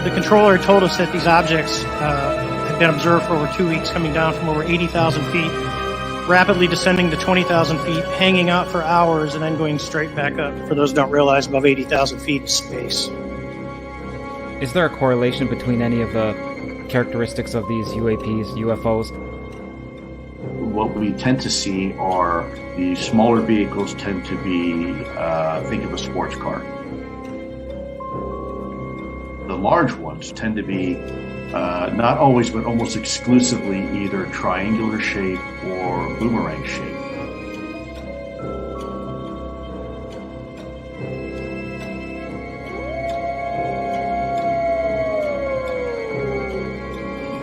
The controller told us that these objects had been observed for over 2 weeks, coming down from over 80,000 feet, rapidly descending to 20,000 feet, hanging out for hours, and then going straight back up. For those who don't realize, above 80,000 feet is space. Is there a correlation between any of the characteristics of these UAPs, UFOs? What we tend to see are the smaller vehicles tend to be, think of a sports car. The large ones tend to be not always, but almost exclusively either triangular shape or boomerang shape.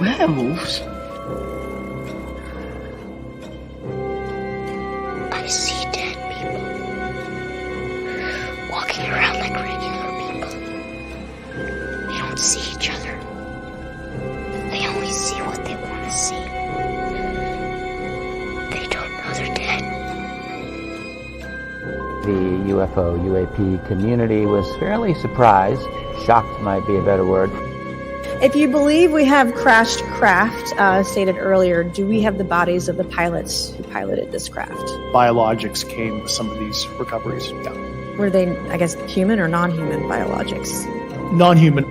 Werewolves? I see dead people walking around like regular people. They don't see each other. They only see what they want to see. They don't know they're dead. The UFO UAP community was fairly surprised. Shocked might be a better word. If you believe we have crashed craft, stated earlier, do we have the bodies of the pilots who piloted this craft? Biologics came with some of these recoveries. Yeah. Were they, I guess, human or non-human biologics? Non-human.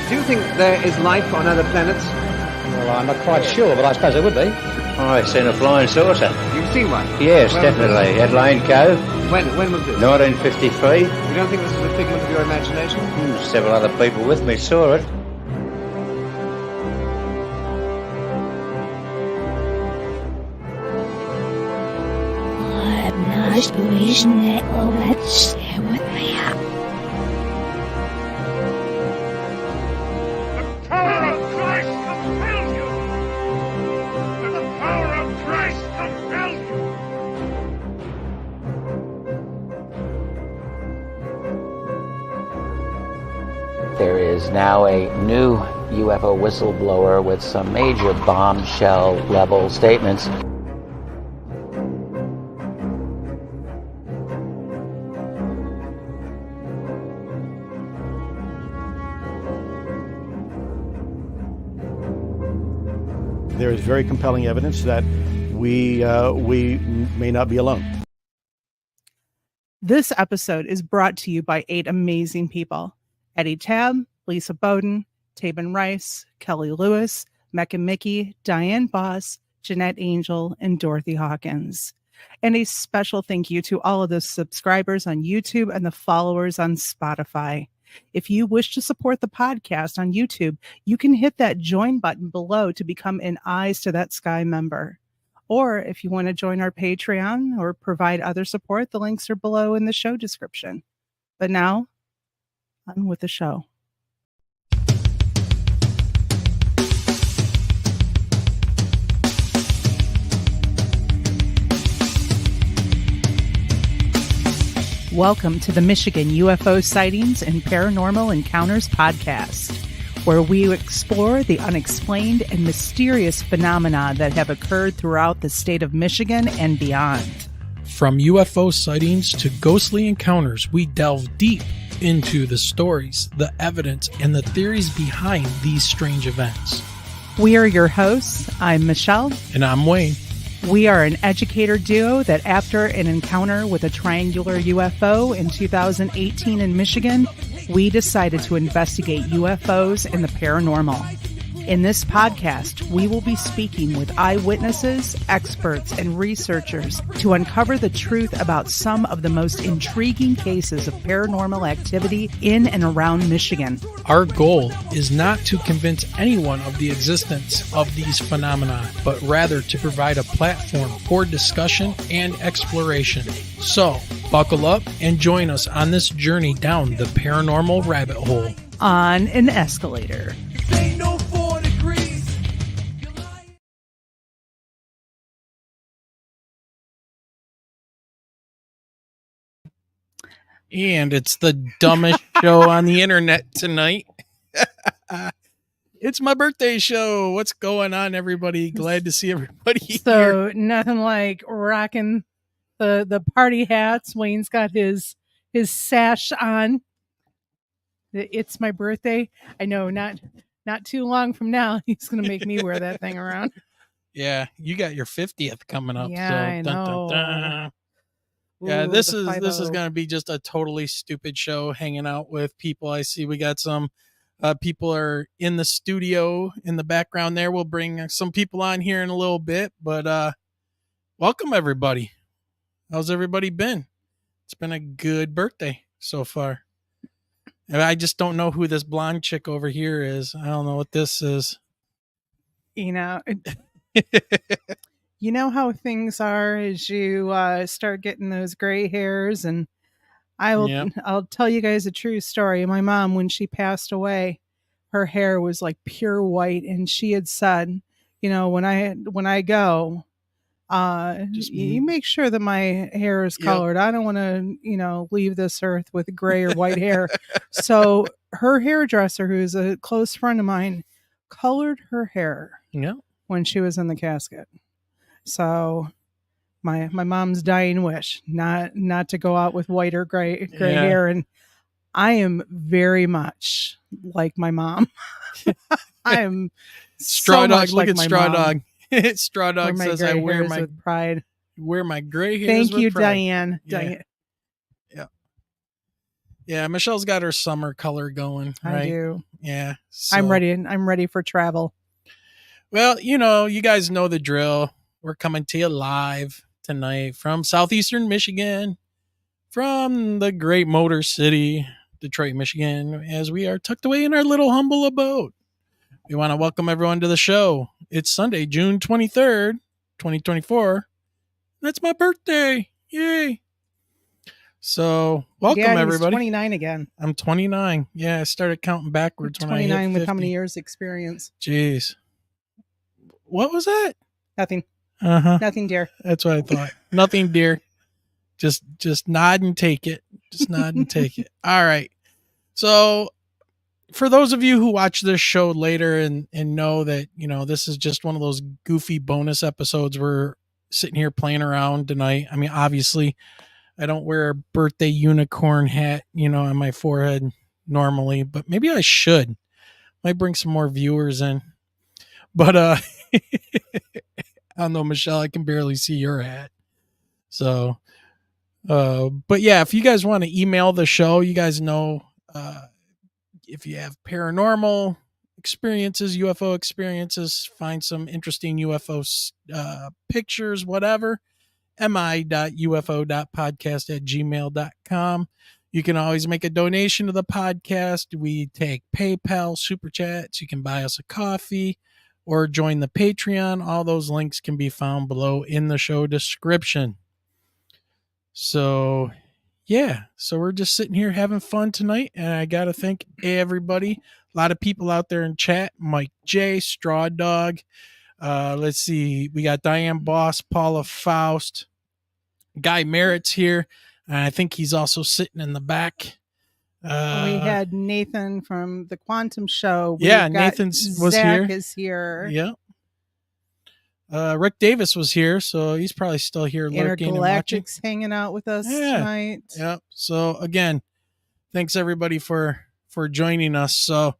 Do you think there is life on other planets? Well, I'm not quite sure, but I suppose there would be. I've seen a flying saucer. You've seen one? Yes, definitely. At Lane Cove. When was this? 1953. You don't think this is a figment of your imagination? Several other people with me saw it. I'm not wishing that all that stay with me. The power of Christ compels you! The power of Christ compels you! There is now a new UFO whistleblower with some major bombshell level statements. There is very compelling evidence that we may not be alone. This episode is brought to you by 8 amazing people: Eddie Tabb, Lisa Bowden, Tabin Rice, Kelly Lewis, Mecca Mickey, Diane Boss, Jeanette Angel, and Dorothy Hawkins. And a special thank you to all of the subscribers on YouTube and the followers on Spotify. If you wish to support the podcast on YouTube, you can hit that join button below to become an Eyes to That Sky member. Or if you want to join our Patreon or provide other support, the links are below in the show description. But now, on with the show. Welcome to the Michigan UFO Sightings and Paranormal Encounters podcast, where we explore the unexplained and mysterious phenomena that have occurred throughout the state of Michigan and beyond. From UFO sightings to ghostly encounters, we delve deep into the stories, the evidence, and the theories behind these strange events. We are your hosts. I'm Michelle. And I'm Wayne. We are an educator duo that after an encounter with a triangular UFO in 2018 in Michigan, we decided to investigate UFOs and the paranormal. In this podcast, we will be speaking with eyewitnesses, experts, and researchers to uncover the truth about some of the most intriguing cases of paranormal activity in and around Michigan. Our goal is not to convince anyone of the existence of these phenomena, but rather to provide a platform for discussion and exploration. So, buckle up and join us on this journey down the paranormal rabbit hole. On an escalator. And it's the dumbest show on the internet tonight. It's my birthday show. What's going on, everybody? Glad to see everybody here. So nothing like rocking the party hats. Wayne's got his sash on. It's my birthday. I know, not too long from now, he's gonna make me wear that thing around. Yeah, you got your 50th coming up. Yeah, so I know. Yeah, Ooh, this the is 50. going to be just a totally stupid show. Hanging out with people. I see we got some people are in the studio in the background there. We'll bring some people on here in a little bit, but welcome everybody. How's everybody been? It's been a good birthday so far. And I just don't know who this blonde chick over here is. I don't know what this is. You know, you know how things are as you start getting those gray hairs, and I'll tell you guys a true story. My mom, when she passed away, her hair was like pure white, and she had said, you know, when I go, you make sure that my hair is colored. I don't want to, you know, leave this earth with gray or white hair. So her hairdresser, who's a close friend of mine, colored her hair when she was in the casket. So my mom's dying wish, not to go out with white or gray hair. And I am very much like my mom. I am Straw so Dog. much Look like at my Straw mom. Dog. Straw Dog says I wear my with pride. Wear my gray hairs. Thank with you, pride. Diane. Yeah. Diane. Yeah, Michelle's got her summer color going. Right? I do. Yeah. I'm ready. I'm ready for travel. Well, you know, you guys know the drill. We're coming to you live tonight from southeastern Michigan, from the great Motor City, Detroit, Michigan, as we are tucked away in our little humble abode. We want to welcome everyone to the show. It's Sunday, June 23rd, 2024. That's my birthday. Yay. So, welcome everybody. 29 again. I'm 29. Yeah, I started counting backwards when I hit 29 with 50. how many years experience? Jeez. What was that? Nothing. Uh-huh. Nothing, dear. That's what I thought. Nothing, dear. Just nod and take it. Just nod and take it. All right. So, for those of you who watch this show later and know that, you know, this is just one of those goofy bonus episodes, we're sitting here playing around tonight. I mean, obviously, I don't wear a birthday unicorn hat, you know, on my forehead normally, but maybe I should. Might bring some more viewers in. But I don't know, Michelle, I can barely see your hat. So but yeah, if you guys want to email the show, you guys know if you have paranormal experiences, UFO experiences, find some interesting UFO pictures, whatever, mi.ufo.podcast@gmail.com. You can always make a donation to the podcast. We take PayPal, Super Chats. You can buy us a coffee or join the Patreon. All those links can be found below in the show description. So, yeah. So we're just sitting here having fun tonight. And I got to thank everybody. A lot of people out there in chat. Mike J, Straw Dog. Let's see. We got Diane Boss, Paula Faust. Guy Merritt's here. And I think he's also sitting in the back. We had Nathan from the Quantum Show. Nathan was Zach here. is here. Yeah. Rick Davis was here, so he's probably still here lurking and watching. Intergalactic's hanging out with us tonight. Yeah. So again, thanks everybody for joining us. So,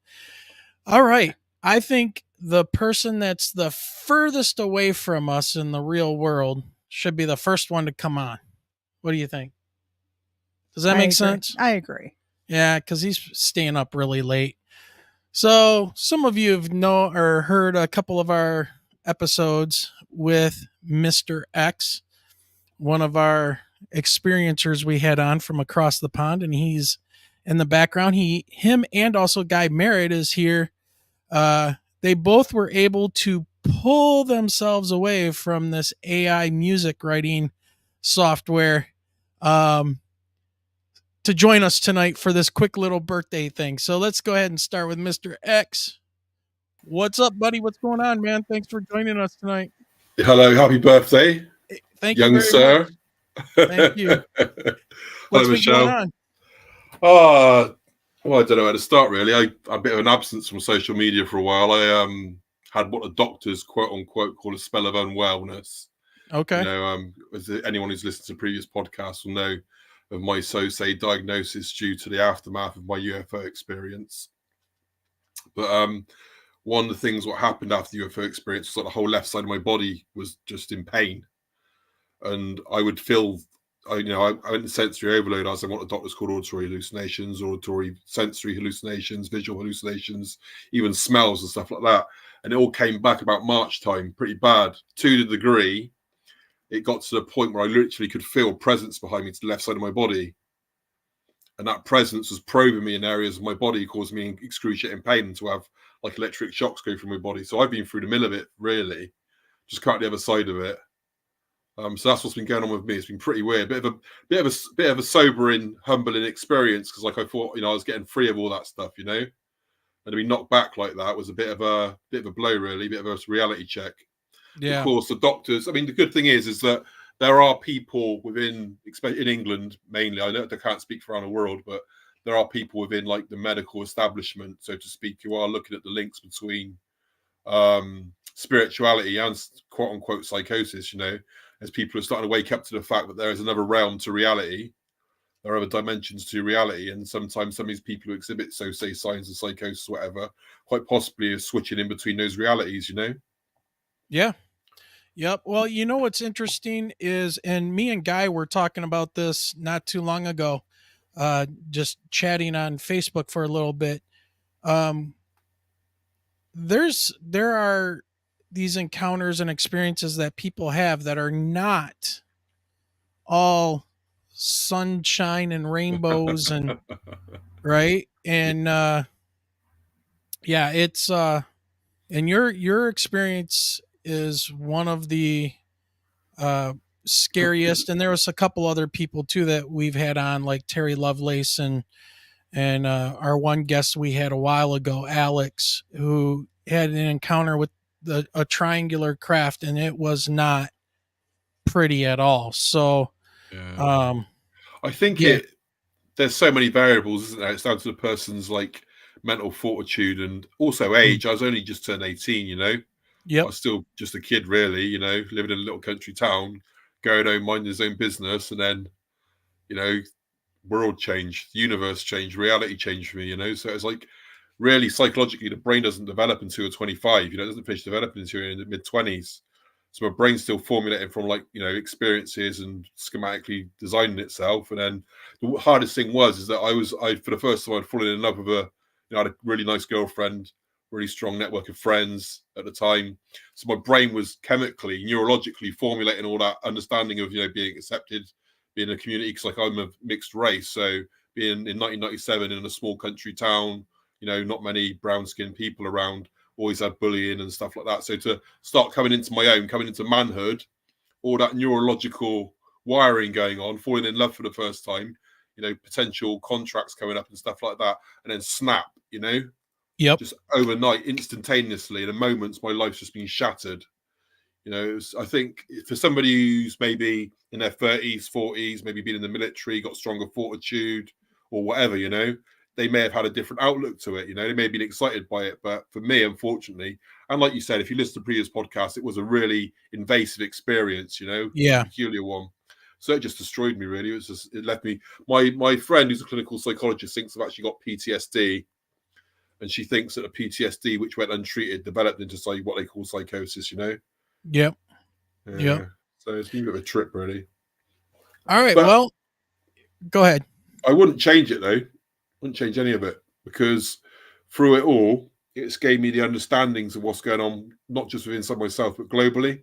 all right. I think the person that's the furthest away from us in the real world should be the first one to come on. What do you think? Does that make sense? I agree. Yeah, because he's staying up really late. So some of you have heard a couple of our episodes with Mr. X, one of our experiencers we had on from across the pond, and he's in the background. Him and also Guy Merritt is here. They both were able to pull themselves away from this AI music writing software to join us tonight for this quick little birthday thing. So let's go ahead and start with Mr. X. What's up, buddy? What's going on, man? Thanks for joining us tonight. Hello, happy birthday. Thank young you very sir. Much. Thank you. What's been going on? Well, I don't know where to start really. I had a bit of an absence from social media for a while. I had what the doctors quote unquote call a spell of unwellness. Okay. You know, as anyone who's listened to previous podcasts will know of my so-say diagnosis due to the aftermath of my UFO experience. But one of the things what happened after the UFO experience was like the whole left side of my body was just in pain, and I would feel, I went in sensory overload. I was in what the doctors called auditory hallucinations, auditory sensory hallucinations, visual hallucinations, even smells and stuff like that. And it all came back about March time, pretty bad, to the degree it got to the point where I literally could feel presence behind me to the left side of my body. And that presence was probing me in areas of my body, causing me excruciating pain, and to have like electric shocks go through my body. So I've been through the middle of it, really, just can't the other side of it. So that's what's been going on with me. It's been pretty weird, bit of a sobering, humbling experience, because like I thought, I was getting free of all that stuff, and to be knocked back like that was a bit of a blow, really, bit of a reality check. Yeah. Of course, the doctors. I mean, the good thing is that there are people within, in England mainly. I know they can't speak for around the world, but there are people within like the medical establishment, so to speak, who are looking at the links between spirituality and quote unquote psychosis. As people are starting to wake up to the fact that there is another realm to reality. There are other dimensions to reality, and sometimes some of these people who exhibit, so say, signs of psychosis, or whatever, quite possibly are switching in between those realities. Yeah. Yep. Well, what's interesting is, and me and Guy were talking about this not too long ago, just chatting on Facebook for a little bit. There are these encounters and experiences that people have that are not all sunshine and rainbows and right. And yeah, it's and your experience is one of the scariest, and there was a couple other people too that we've had on, like Terry Lovelace and our one guest we had a while ago, Alex, who had an encounter with a triangular craft, and it was not pretty at all. So I think there's so many variables, isn't there? It's down to the person's like mental fortitude and also age. I was only just turned 18, Yep. I was still just a kid, really, living in a little country town, going home, minding his own business, and then, world changed, the universe changed, reality changed for me, So it's like, really, psychologically, the brain doesn't develop until you're 25. It doesn't finish developing until you're in the mid-20s. So my brain's still formulating from experiences and schematically designing itself. And then the hardest thing is that I for the first time I'd fallen in love with I had a really nice girlfriend, really strong network of friends at the time. So my brain was chemically, neurologically formulating all that understanding of, being accepted, being in a community, because like I'm a mixed race. So being in 1997 in a small country town, not many brown skinned people around, always had bullying and stuff like that. So to start coming into my own, coming into manhood, all that neurological wiring going on, falling in love for the first time, potential contracts coming up and stuff like that, and then snap, Yep. Just overnight, instantaneously, in a moment, my life's just been shattered. I think for somebody who's maybe in their 30s, 40s, maybe been in the military, got stronger fortitude or whatever, they may have had a different outlook to it. They may have been excited by it. But for me, unfortunately, and like you said, if you listen to previous podcasts, it was a really invasive experience, Yeah. a peculiar one. So it just destroyed me, really. It left me. My friend, who's a clinical psychologist, thinks I've actually got PTSD. And she thinks that a PTSD, which went untreated, developed into what they call psychosis, Yep. Yeah. So it's been a bit of a trip, really. All right. But well, go ahead. I wouldn't change it, though. Wouldn't change any of it, because through it all, it's gave me the understandings of what's going on, not just within myself, but globally.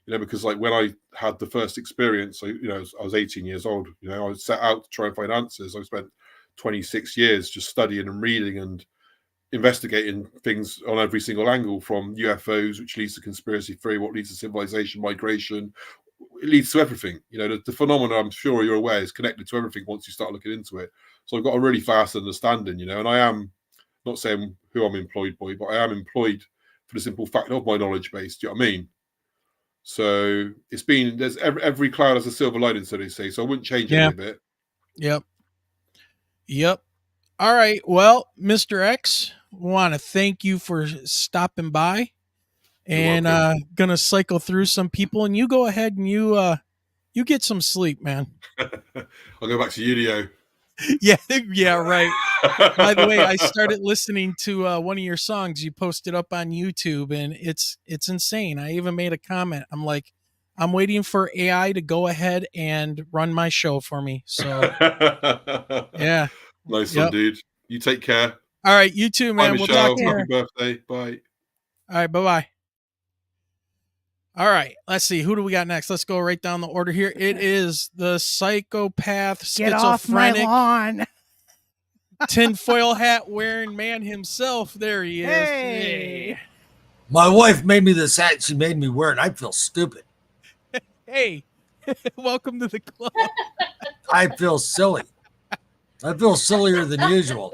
Because like when I had the first experience, I was 18 years old. I set out to try and find answers. I spent 26 years just studying and reading and investigating things on every single angle, from UFOs, which leads to conspiracy theory, what leads to civilization, migration. It leads to everything. The phenomena, I'm sure you're aware, is connected to everything once you start looking into it. So I've got a really vast understanding, and I am not saying who I'm employed by, but I am employed for the simple fact of my knowledge base. Do you know what I mean? So there's every cloud has a silver lining, so they say. So I wouldn't change any of it. Yep. All right. Well, Mr. X, want to thank you for stopping by, and gonna cycle through some people, and you go ahead and you get some sleep, man. I'll go back to Udio. Yeah, right. By the way, I started listening to one of your songs you posted up on YouTube, and it's insane. I even made a comment. I'm like, I'm waiting for AI to go ahead and run my show for me. So, yeah. Nice one, dude. You take care. All right, you too, man. Bye, We'll Michelle. talk to you. Happy birthday. Bye. All right, bye-bye. All right, let's see. Who do we got next? Let's go right down the order here. It is the psychopath, Get off my schizophrenic, lawn. tinfoil hat wearing man himself. There he is. Hey. My wife made me this hat. She made me wear it. I feel stupid. Hey, welcome to the club. I feel silly. I feel sillier than usual.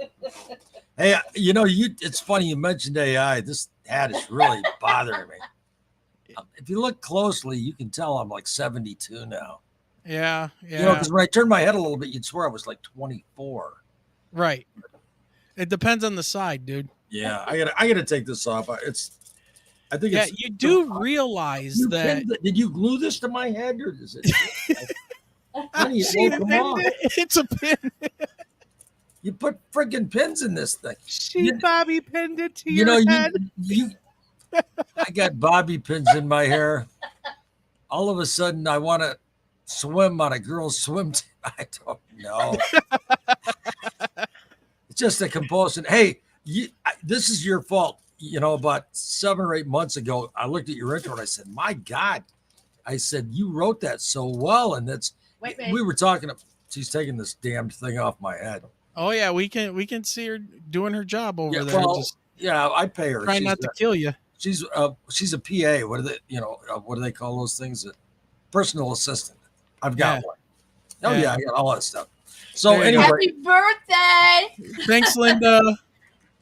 Hey, it's funny you mentioned AI. This hat is really bothering me. If you look closely, you can tell I'm like 72 now. Yeah. Because when I turned my head a little bit, you'd swear I was like 24. Right. It depends on the side, dude. Yeah, I gotta take this off. I think Yeah, it's. you do realize that. Did you glue this to my head, or is it? Honey, it won't come off. It's a pin. You put freaking pins in this thing. She bobby pinned it to You your know, head. I got bobby pins in my hair. All of a sudden, I want to swim on a girl's swim team. I don't know. It's just a compulsion. Hey, this is your fault. About 7 or 8 months ago, I looked at your intro and I said, "My God," I said, "You wrote that so well." And we were talking. She's taking this damned thing off my head. Oh yeah, we can see her doing her job over there. Well, I pay her. Trying not to kill you. She's a PA. What do they call those things? A personal assistant. I've got one. Oh yeah, I got all that stuff. So anyway, happy birthday! Thanks, Linda.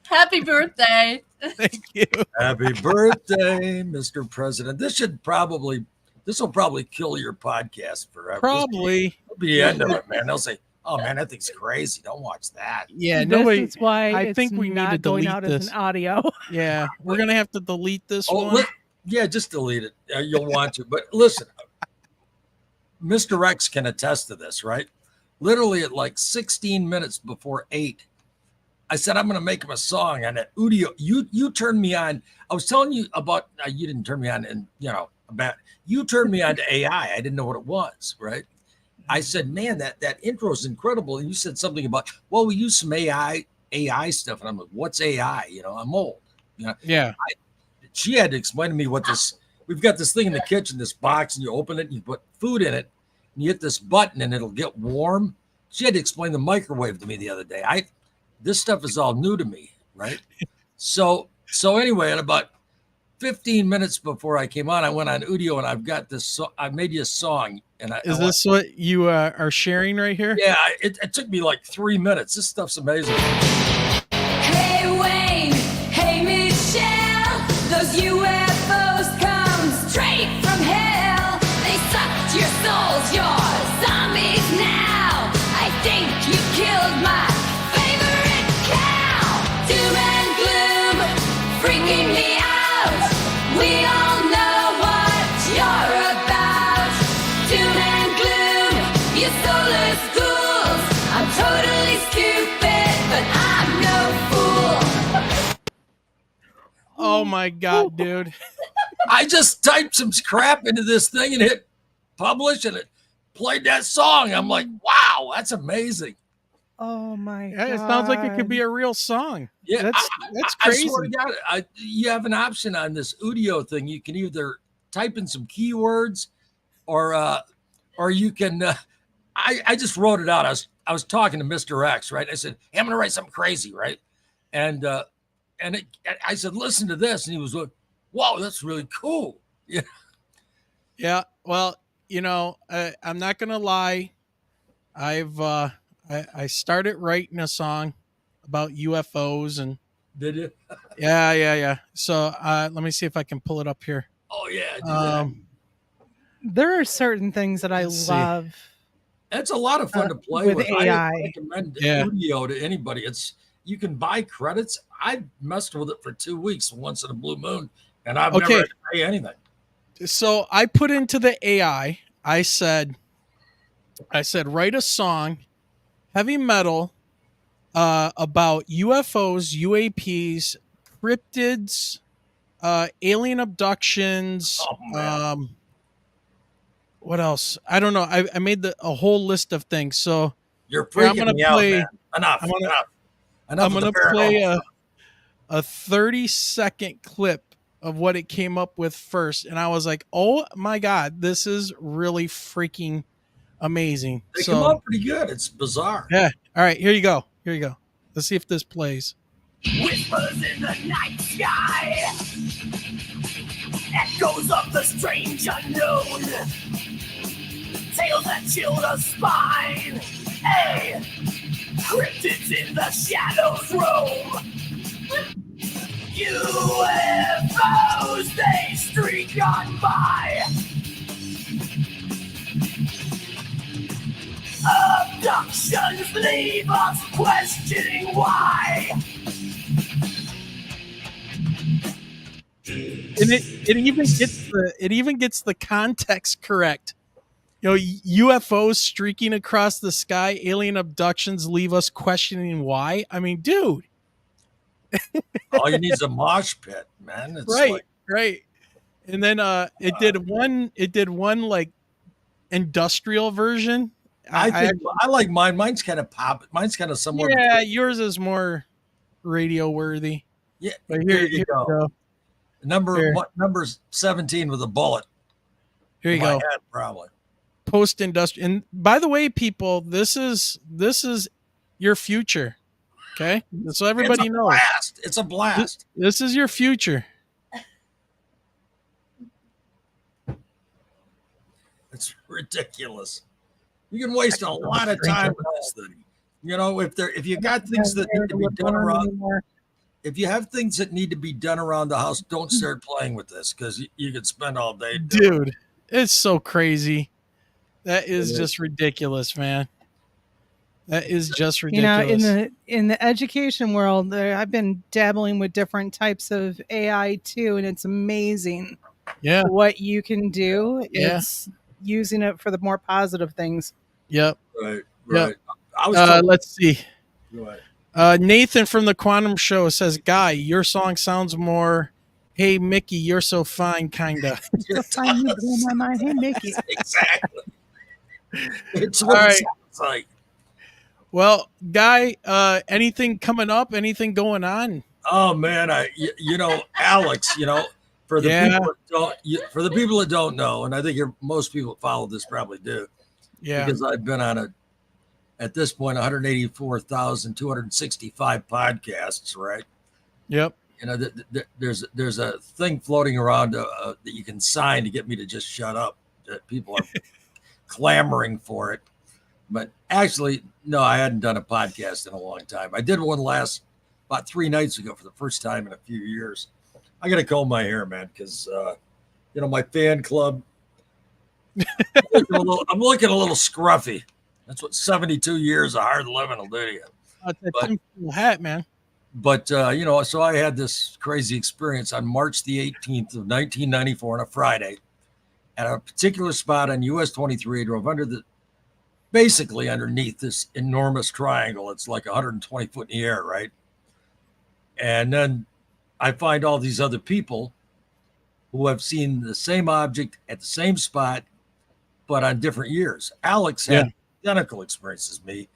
Happy birthday! Thank you. Happy birthday, Mr. President. This will probably kill your podcast forever. Probably. It'll be the end of it, man. They'll say, "Oh man, that thing's crazy. Don't watch that." Yeah, This is why I it's think we need not to going delete out this as an audio. Yeah, we're gonna have to delete this one. Just delete it. You'll want to. But listen, Mr. X can attest to this, right? Literally at like 16 minutes before 8, I said, I'm going to make him a song. And at Udio, you turned me on. I was telling you about, you didn't turn me on, and you turned me on to AI. I didn't know what it was, right? I said, man, that intro is incredible. And you said something about, well, we use some AI stuff. And I'm like, what's AI? I'm old. Yeah. She had to explain to me what we've got this thing in the kitchen, this box, and you open it and you put food in it and you hit this button and it'll get warm. She had to explain the microwave to me the other day. This stuff is all new to me, right? So anyway, at about 15 minutes before I came on, I went on Udio and I've got this. I made you a song. And is this what you are sharing right here? Yeah, it took me like 3 minutes. This stuff's amazing. Hey Wayne, hey Michelle, those UFOs come straight from hell. They sucked your souls, you're zombies now. I think you killed my favorite cow. Doom and gloom, freaking me out. We all know what you're about. Doom and gloom, you soulless ghouls. I'm totally stupid, but I'm no fool. Oh my God, dude. I just typed some crap into this thing and hit publish and it played that song. I'm like, wow, that's amazing. Oh my God. God. It sounds like it could be a real song. Yeah, that's crazy. I swear to God, you have an option on this Udio thing. You can either type in some keywords or you can I just wrote it out. I was talking to Mr. X, right? I said, hey, I'm gonna write something crazy, right? And I said, listen to this, and he was like, wow, that's really cool. Yeah. Yeah. Well, I'm not gonna lie. I started writing a song about UFOs and. Did you? Yeah. So let me see if I can pull it up here. Oh yeah. There are certain things that I love It's a lot of fun to play with with. AI. I recommend Yeah. Udio to anybody. You can buy credits. I messed with it for 2 weeks once in a blue moon, and I've never had to pay anything. So I put into the AI, I said, write a song, heavy metal, about UFOs, UAPs, cryptids, alien abductions. What else? I don't know. I made a whole list of things. So You're here, I'm freaking gonna me play. out, man. Enough. I'm gonna, Enough I'm of gonna the paranormal play stuff. a 30-second clip of what it came up with first, and I was like, "Oh my god, this is really freaking amazing!" They so, come out pretty good. It's bizarre. Yeah. All right. Here you go. Here you go. Let's see if this plays. Whispers in the night sky, echoes of the strange unknown, tales that chill the spine. Hey, cryptids in the shadows roam. UFOs, they streak on by. Abductions leave us questioning why. And it even gets the context correct. You know, UFOs streaking across the sky, alien abductions leave us questioning why. I mean, dude. All you need is a mosh pit, man. It's Right. And then it did one like industrial version. I like mine. Mine's kind of pop. Mine's kind of somewhere. Yeah, yours is more radio worthy. Yeah, but here you go. Number 17 with a bullet. Here you in my go. head, probably. Post-industrial. And by the way, people, this is your future. Okay, so everybody knows. Blast. It's a blast. This is your future. It's ridiculous. You can waste a lot of time with this thing. You know, if you got things that need to be done around, if you have things that need to be done around the house, don't start playing with this because you could spend all day. Dude, it's so crazy. That is just ridiculous, man. That is just ridiculous. You know, in the education world, I've been dabbling with different types of AI too, and it's amazing. Yeah, what you can do. Yeah. It's using it for the more positive things. Yep. Right. Yep. I was let's see. Go ahead. Nathan from the Quantum Show says, "Guy, your song sounds more, hey Mickey, you're so fine, kinda." So fine, you blew my mind. Hey, Mickey. Exactly. It's All what right. it sounds like. Well, Guy, anything coming up? Anything going on? Oh man, you know, Alex, you know, for the people that don't know, and I think most people that follow this probably do. Yeah. Because I've been on at this point 184,265 podcasts, right? Yep. You know, there's a thing floating around that you can sign to get me to just shut up. That people are clamoring for it. But actually, no, I hadn't done a podcast in a long time. I did one about 3 nights ago for the first time in a few years. I got to comb my hair, man, because, you know, my fan club, I'm looking a little scruffy. That's what 72 years of hard living will do to you. That's a tinfoil hat, man. But, you know, so I had this crazy experience on March the 18th of 1994 on a Friday at a particular spot on US 23. I drove basically underneath this enormous triangle. It's like 120 foot in the air, right? And then I find all these other people who have seen the same object at the same spot, but on different years. Alex had identical experience as me.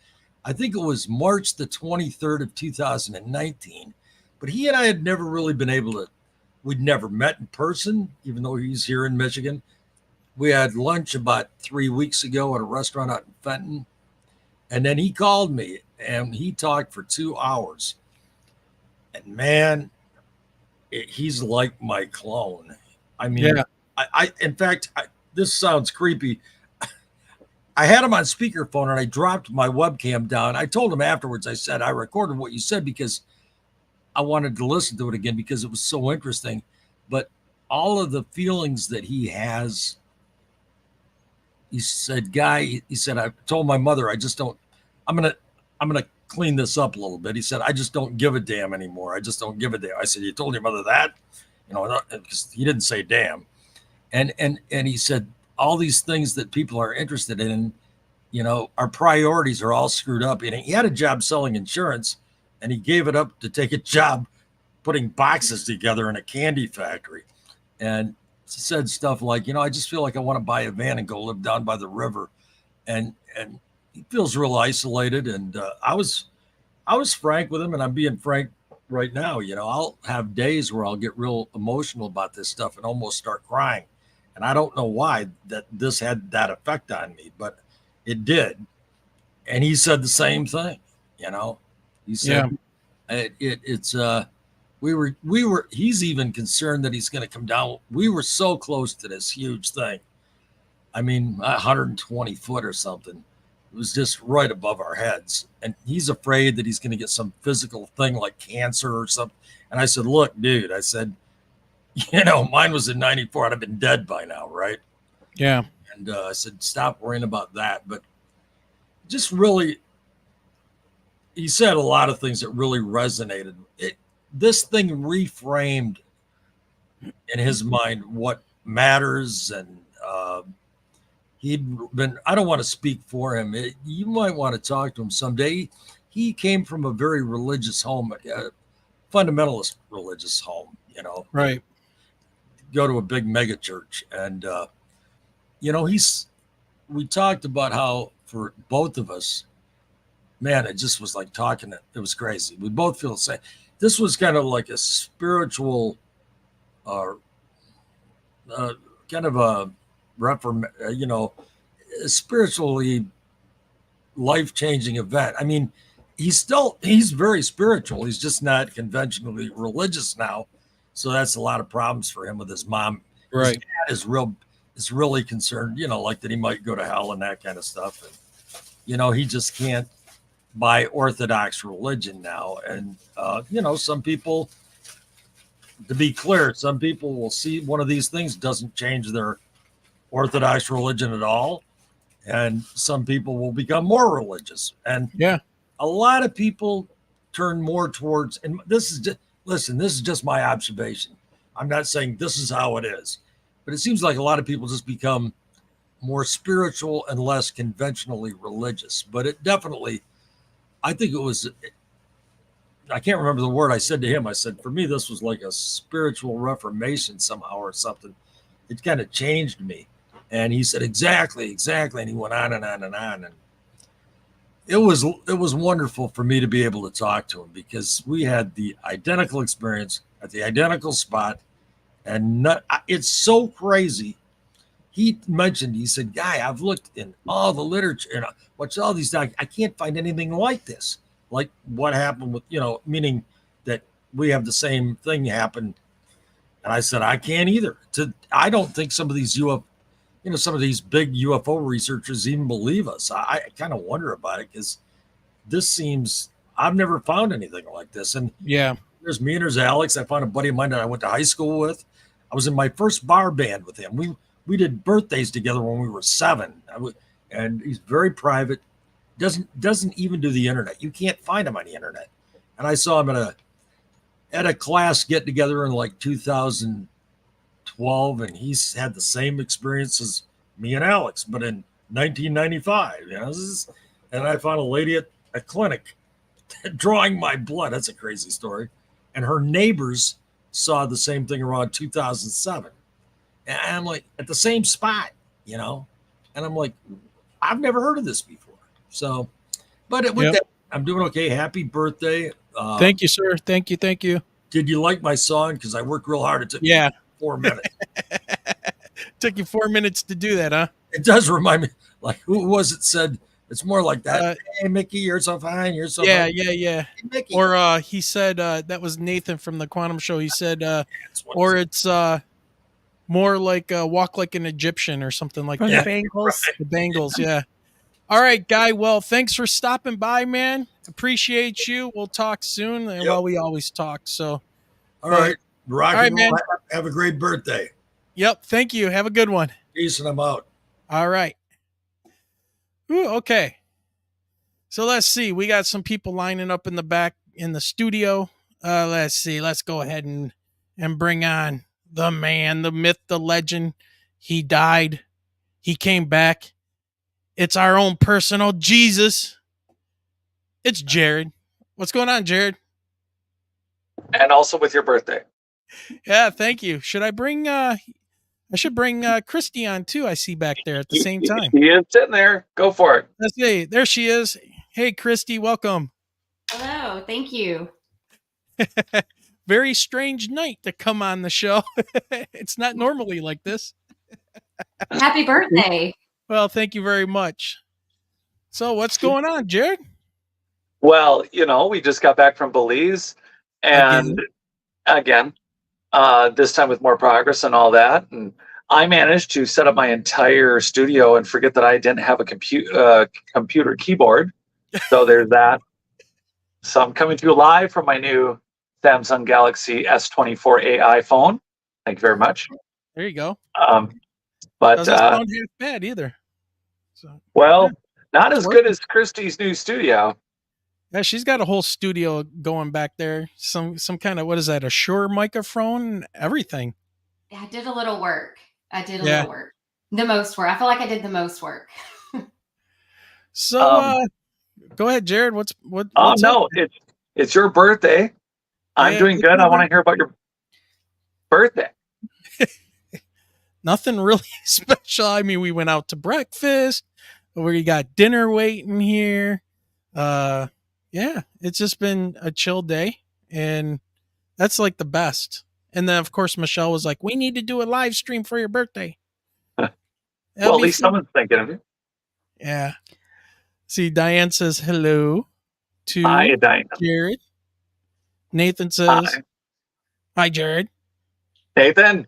I think it was March the 23rd of 2019, but he and I had never really been able to, we'd never met in person, even though he's here in Michigan. We had lunch about 3 weeks ago at a restaurant out in Fenton. And then he called me and he talked for 2 hours. And man, he's like my clone. I mean, in fact, this sounds creepy. I had him on speakerphone and I dropped my webcam down. I told him afterwards, I said, I recorded what you said because I wanted to listen to it again because it was so interesting. But all of the feelings that he has, he said, Guy, he said, I told my mother, I'm gonna clean this up a little bit. He said, I just don't give a damn anymore. I just don't give a damn. I said, you told your mother that? Because he didn't say damn. And he said, all these things that people are interested in, our priorities are all screwed up. And he had a job selling insurance, and he gave it up to take a job putting boxes together in a candy factory. And said stuff like, I just feel like I want to buy a van and go live down by the river. And he feels real isolated. And I was frank with him, and I'm being frank right now. I'll have days where I'll get real emotional about this stuff and almost start crying. And I don't know why that this had that effect on me, but it did. And he said the same thing. He said, he's even concerned that he's going to come down. We were so close to this huge thing. I mean, 120 foot or something. It was just right above our heads. And he's afraid that he's going to get some physical thing like cancer or something. And I said, look, dude, I said, mine was in 94. I'd have been dead by now, right? Yeah. And I said, stop worrying about that. But just really, he said a lot of things that really resonated. This thing reframed in his mind what matters. And I don't want to speak for him. You might want to talk to him someday. He came from a very religious home, fundamentalist religious home, Right. Go to a big mega church. And, we talked about how for both of us, man, it just was like talking. It was crazy. We both feel the same. This was kind of like a spiritual, kind of a a spiritually life-changing event. I mean, he's very spiritual. He's just not conventionally religious now. So that's a lot of problems for him with his mom. Right. His dad is really concerned, like that he might go to hell and that kind of stuff. And, he just can't buy Orthodox religion now. And, some people, to be clear, some people will see one of these things doesn't change their Orthodox religion at all. And some people will become more religious. And a lot of people turn more towards, and this is just my observation. I'm not saying this is how it is, but it seems like a lot of people just become more spiritual and less conventionally religious. But it definitely, I think it was, I can't remember the word I said to him. I said, for me, this was like a spiritual reformation somehow or something. It kind of changed me. And he said, exactly. And he went on and on and on. And it was wonderful for me to be able to talk to him because we had the identical experience at the identical spot. And it's so crazy. He mentioned, he said, Guy, I've looked in all the literature and watched all these documents. I can't find anything like this. Like what happened with, meaning that we have the same thing happen. And I said, I can't either. I don't think some of these some of these big UFO researchers even believe us. I kind of wonder about it because this seems, I've never found anything like this. And there's me and there's Alex. I found a buddy of mine that I went to high school with. I was in my first bar band with him. We did birthdays together when we were 7. And he's very private. Doesn't even do the internet. You can't find him on the internet. And I saw him at a class get together in like 2012, and he's had the same experience as me and Alex, but in 1995. And I found a lady at a clinic drawing my blood. That's a crazy story. And her neighbors saw the same thing around 2007. And I'm like, at the same spot, and I'm like, I've never heard of this before. So, but with that, I'm doing okay. Happy birthday. Thank you, sir. Thank you. Did you like my song? Because I worked real hard. It took me 4 minutes. Took you 4 minutes to do that, huh? It does remind me, like, who was it said? It's more like that. Hey, Mickey, you're so fine. You're so fine. Yeah. Hey, Mickey. Or he said, that was Nathan from the Quantum Show. He said, or it's more like walk like an Egyptian or something like that. The Bengals. The Bengals, yeah. All right, Guy. Well, thanks for stopping by, man. Appreciate you. We'll talk soon. Well, we always talk. So, all right. Rock all and right, roll. man. Have a great birthday. Yep. Thank you. Have a good one. Peace, and I'm out. All right. Ooh, okay. So let's see. We got some people lining up in the back in the studio. Let's see. Let's go ahead and bring on the man, the myth, the legend. He died. He came back. It's our own personal Jesus. It's Jared. What's going on, Jared? And also with your birthday. Yeah, thank you. Should I bring I should bring Christy on too, I see back there at the same time. She is sitting there. Go for it. Let's see. There she is. Hey, Christy, welcome. Hello, thank you. Very strange night to come on the show. It's not normally like this. Happy birthday. Well, thank you very much. So what's going on, Jared? Well, we just got back from Belize, and again, this time with more progress and all that. And I managed to set up my entire studio and forget that I didn't have a computer keyboard. So there's that. So I'm coming to you live from my new Samsung Galaxy S24 AI phone. Thank you very much. There you go. But doesn't sound half bad either. So, well, not as good as Christie's new studio. Yeah, she's got a whole studio going back there. Some kind of, what is that? A Shure microphone, everything. I did a little work. Little work. The most work. I feel like I did the most work. So go ahead, Jared. What's no, up? it's your birthday. I'm doing good. I want to hear about your birthday. Nothing really special. I mean, we went out to breakfast. We got dinner waiting here. Yeah, it's just been a chill day, and that's like the best. And then, of course, Michelle was like, "We need to do a live stream for your birthday." Well, at least someone's thinking of you. Yeah. See, Diane says hello to Hi, Diane. Jared. Nathan says, Hi, Jared. Nathan.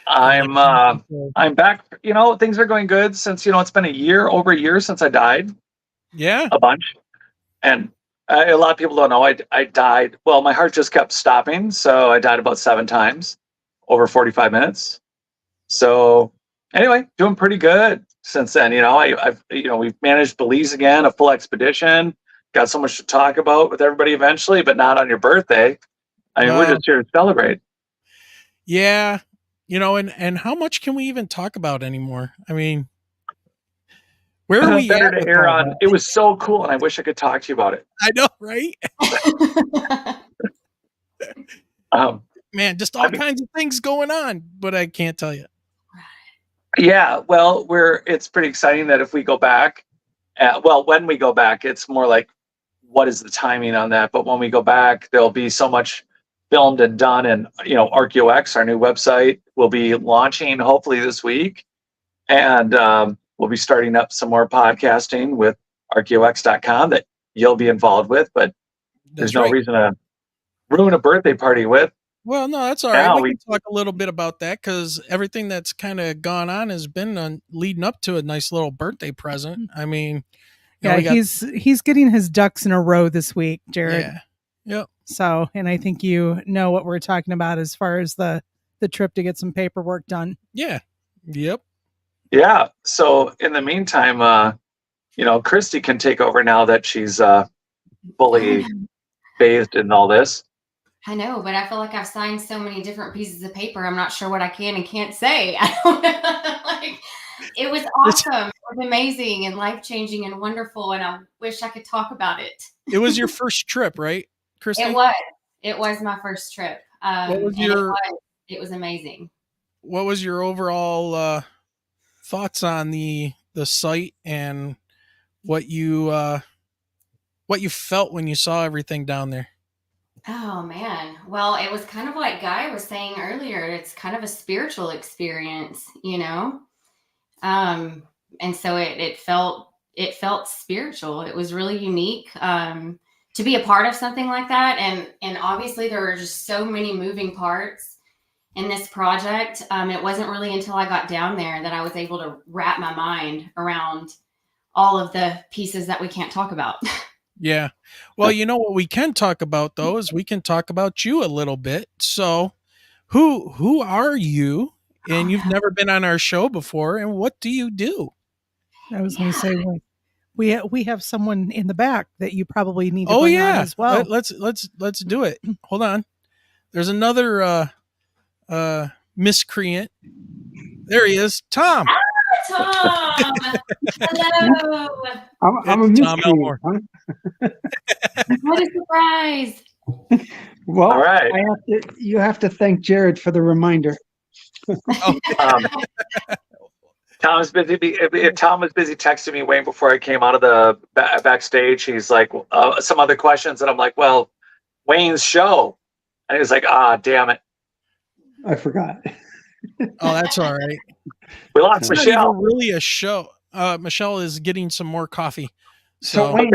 I'm back. Things are going good since it's been over a year since I died. Yeah, a bunch. And a lot of people don't know I died. Well, my heart just kept stopping, so I died about 7 times over 45 minutes. So anyway, doing pretty good since then. We've managed Belize again, a full expedition. Got so much to talk about with everybody eventually, but not on your birthday. I mean, we're just here to celebrate. Yeah, and how much can we even talk about anymore? I mean, where are we better at to air on? It was so cool, and I wish I could talk to you about it. I know, right? Man, just all kinds of things going on, but I can't tell you. Yeah, well, it's pretty exciting that if we go back, when we go back, it's more like, what is the timing on that? But when we go back, there'll be so much filmed and done, and RKEO X, our new website, will be launching hopefully this week, and we'll be starting up some more podcasting with RKEOX.com that you'll be involved with, but there's no reason to ruin a birthday party with. Well, no, that's all right. We can talk a little bit about that because everything that's kind of gone on has been leading up to a nice little birthday present. I mean, yeah, he's getting his ducks in a row this week, Jared. Yeah. Yep. So, and I think you know what we're talking about as far as the trip to get some paperwork done. Yeah. Yep. Yeah. So in the meantime, Christy can take over now that she's fully bathed in all this. I know, but I feel like I've signed so many different pieces of paper. I'm not sure what I can and can't say. I don't know. It was awesome. It was amazing and life-changing and wonderful. And I wish I could talk about it. It was your first trip, right, Christy? It was my first trip. What was it was amazing. What was your overall thoughts on the site and what you felt when you saw everything down there? Oh man. Well, it was kind of like Guy was saying earlier, it's kind of a spiritual experience, and so it felt spiritual. It was really unique to be a part of something like that, and obviously there were just so many moving parts in this project. It wasn't really until I got down there that I was able to wrap my mind around all of the pieces that we can't talk about. Yeah. Well, what we can talk about though is we can talk about you a little bit. So who are you? And you've never been on our show before, and what do you do? I was going to say we have someone in the back that you probably need to Oh bring on yeah, as well. let's do it. Hold on. There's another miscreant. There he is, Tom. Tom, hello. I'm a It's Tom miscreant. Elmore. Huh? What a surprise. Well, All right. you have to thank Jared for the reminder. Tom was busy. Tom was busy texting me way before I came out of the backstage. He's like, some other questions, and I'm like, well, Wayne's show, and he's like, damn it, I forgot. Oh, that's all right. We lost It's not Michelle. even really a show. Michelle is getting some more coffee. So Wayne,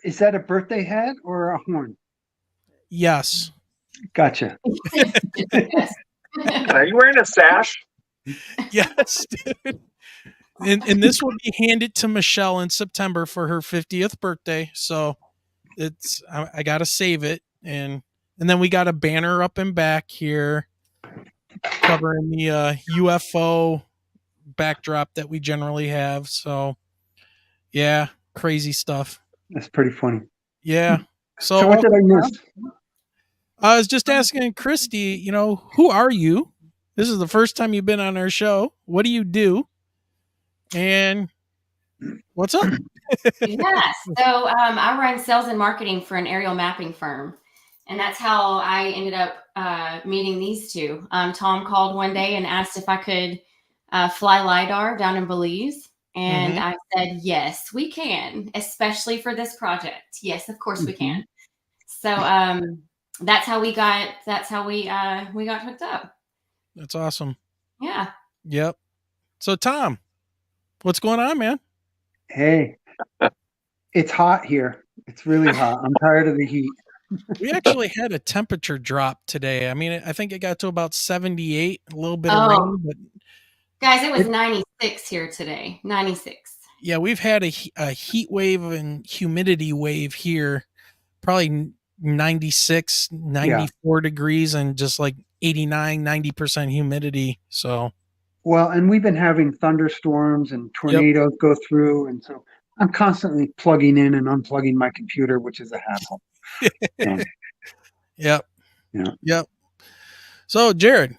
is that a birthday hat or a horn? Yes. Gotcha. Are you wearing a sash? Yes, dude. And this will be handed to Michelle in September for her 50th birthday. So I gotta save it, and then we got a banner up and back here covering the UFO backdrop that we generally have. So yeah, crazy stuff. That's pretty funny. Yeah. So what did I miss? I was just asking Christy, who are you? This is the first time you've been on our show. What do you do? And what's up? Yes. So I run sales and marketing for an aerial mapping firm. And that's how I ended up meeting these two. Tom called one day and asked if I could fly LiDAR down in Belize. And I said, yes, we can, especially for this project. Yes, of course we can. So that's how we got hooked up. That's awesome. Yeah. Yep. So Tom, what's going on, man? Hey, it's hot here. It's really hot. I'm tired of the heat. We actually had a temperature drop today. I mean, I think it got to about 78, a little bit Oh. of rain, but Guys, it was 96 here today. 96. yeah, we've had a heat wave and humidity wave here, probably 96, 94 degrees and just like 89, 90% humidity. So, Well, and we've been having thunderstorms and tornadoes go through, and so I'm constantly plugging in and unplugging my computer, which is a hassle. Yep. Yeah. Yep. So, Jared,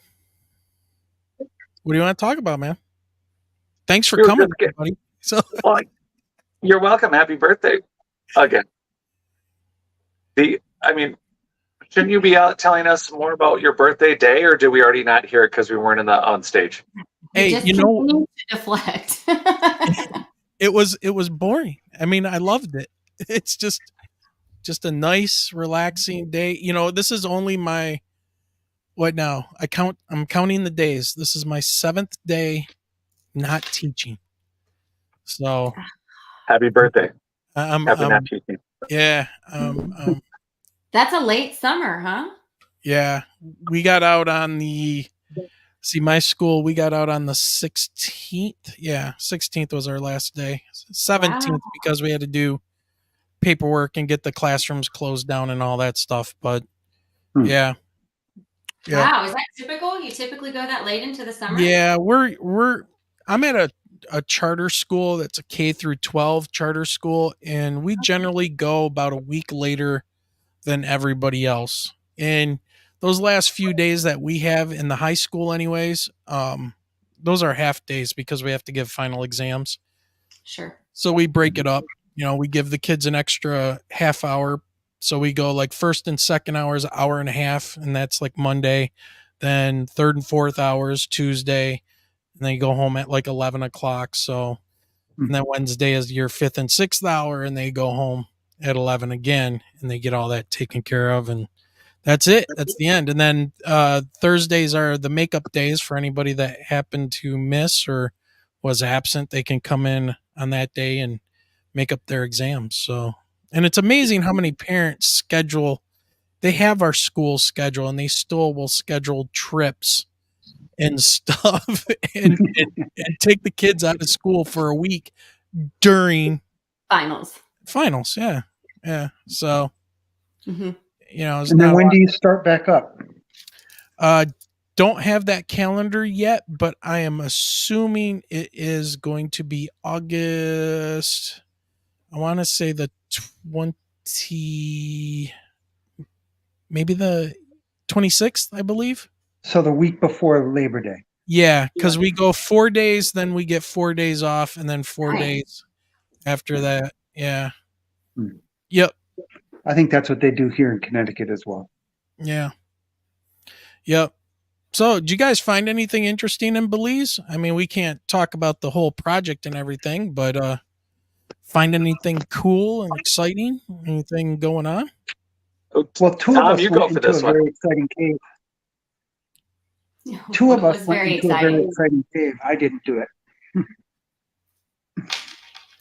what do you want to talk about, man? Thanks for coming, everybody. So, well, you're welcome. Happy birthday again. Shouldn't you be out telling us more about your birthday day, or did we already not hear it because we weren't on stage? Hey, Just continue to deflect. it was boring. I mean, I loved it. It's just a nice, relaxing day. This is only my what now? I'm counting the days. This is my 7th day not teaching. So happy birthday. Happy not teaching. Yeah. That's a late summer, huh? Yeah. We got out on my school, we got out on the 16th. Yeah. 16th was our last day. 17th because we had to do paperwork and get the classrooms closed down and all that stuff. But yeah. Wow, is that typical? You typically go that late into the summer? Yeah, I'm at a charter school that's a K through 12 charter school, and we generally go about a week later than everybody else. And those last few days that we have in the high school anyways, those are half days because we have to give final exams. Sure. So we break it up. We give the kids an extra half hour. So we go like first and second hours, hour and a half, and that's like Monday. Then third and fourth hours, Tuesday, and then you go home at like 11 o'clock. So, and then Wednesday is your 5th and 6th hour, and they go home at 11 again, and they get all that taken care of, and that's it. That's the end. And then Thursdays are the makeup days for anybody that happened to miss or was absent. They can come in on that day and make up their exams. So, and it's amazing how many parents they have our school schedule, and they still will schedule trips and stuff and take the kids out of school for a week during finals. Yeah. Yeah. So, and then when do you start back up? don't have that calendar yet, but I am assuming it is going to be August. I want to say the 20, maybe the 26th, I believe. So the week before Labor Day. Yeah, because we go 4 days, then we get 4 days off, and then 4 Nice. days after that. Yeah. Hmm. Yep. I think that's what they do here in Connecticut as well. Yeah. Yep. So, did you guys find anything interesting in Belize? I mean, we can't talk about the whole project and everything, but find anything cool and exciting? Anything going on? Well, two Tom, of us you go went for into a this one. very exciting cave. Two of It us was went very into a very exciting. exciting cave. I didn't do it.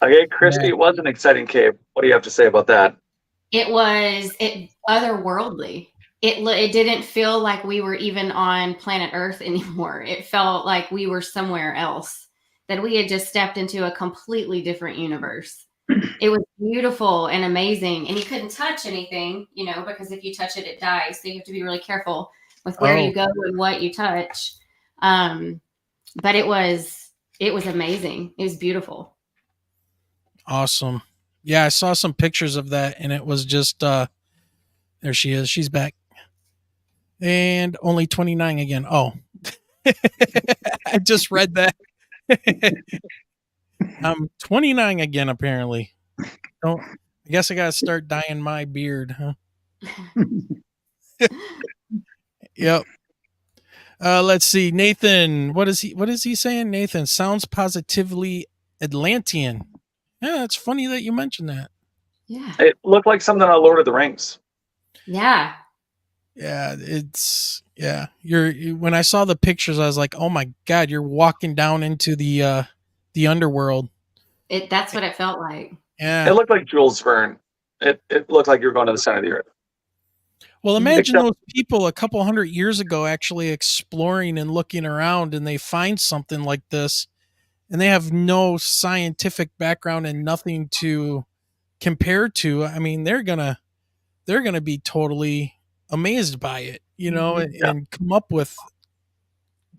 Okay, Christy, it was an exciting cave. What do you have to say about that? It was otherworldly. It didn't feel like we were even on planet Earth anymore. It felt like we were somewhere else, that we had just stepped into a completely different universe. It was beautiful and amazing, and you couldn't touch anything, because if you touch it, it dies. So you have to be really careful with where you go and what you touch. But it was amazing. It was beautiful. Awesome. Yeah, I saw some pictures of that, and it was just there she is. She's back. And only 29 again. Oh. I just read that. I'm 29 again, apparently. I guess I gotta start dyeing my beard, huh? Yep. Let's see. Nathan, what is he saying? Nathan sounds positively Atlantean. Yeah, it's funny that you mentioned that. Yeah. It looked like something on Lord of the Rings. Yeah. Yeah, when I saw the pictures, I was like, oh my God, you're walking down into the underworld. That's what it felt like. Yeah. It looked like Jules Verne. It looked like you were going to the center of the earth. Well, imagine those people a couple hundred years ago actually exploring and looking around, and they find something like this, and they have no scientific background and nothing to compare to. I mean, they're gonna be totally amazed by it, and come up with,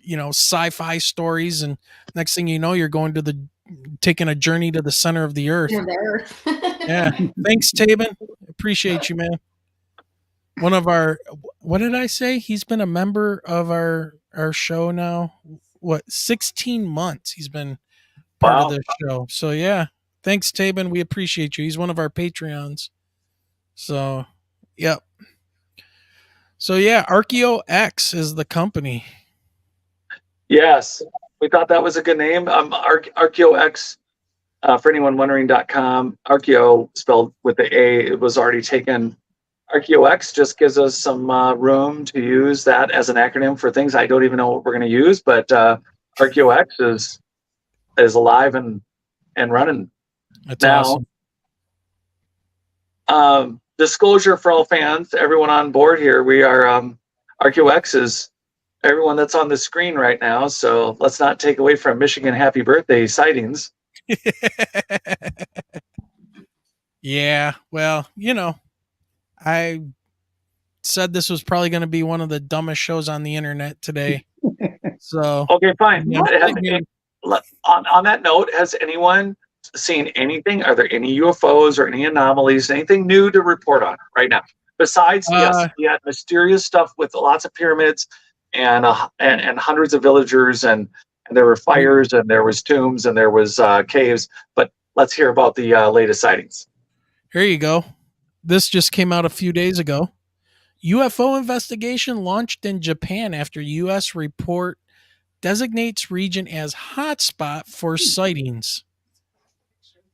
sci-fi stories. And next thing you know, you're taking a journey to the center of the earth. You're there. Yeah. Thanks, Tabin. Appreciate you, man. One of our, what did I say? He's been a member of our show now. 16 months he's been part of the show. So yeah, thanks, Tabin. We appreciate you. He's one of our Patreons. So, yep. So yeah, RKEO X is the company. Yes, we thought that was a good name. RKEO X, for anyone wondering.com, RKEO spelled with the A, it was already taken. RKEO X just gives us some room to use that as an acronym for things I don't even know what we're going to use, but RKEO X is alive and running. That's now. Awesome. Disclosure for all fans, everyone on board here, we are RKEO X is everyone that's on the screen right now, so let's not take away from Michigan Happy Birthday sightings. Yeah, well, I said this was probably going to be one of the dumbest shows on the internet today. So okay, fine. Yeah. On that note, has anyone seen anything? Are there any UFOs or any anomalies? Anything new to report on right now? Besides, yes, we had mysterious stuff with lots of pyramids and hundreds of villagers, and there were fires, and there was tombs, and there was caves. But let's hear about the latest sightings. Here you go. This just came out a few days ago. UFO investigation launched in Japan after U.S. report designates region as hotspot for sightings.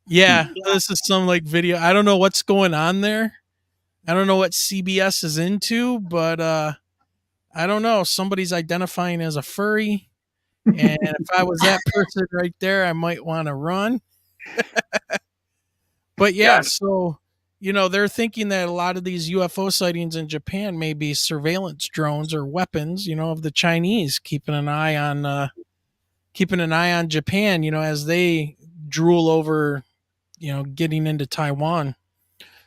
Yeah, this is some video. I don't know what's going on there. I don't know what CBS is into, but I don't know. Somebody's identifying as a furry. And if I was that person right there, I might want to run. But yeah, so, they're thinking that a lot of these UFO sightings in Japan may be surveillance drones or weapons, of the Chinese, keeping an eye on Japan, as they drool over, getting into Taiwan.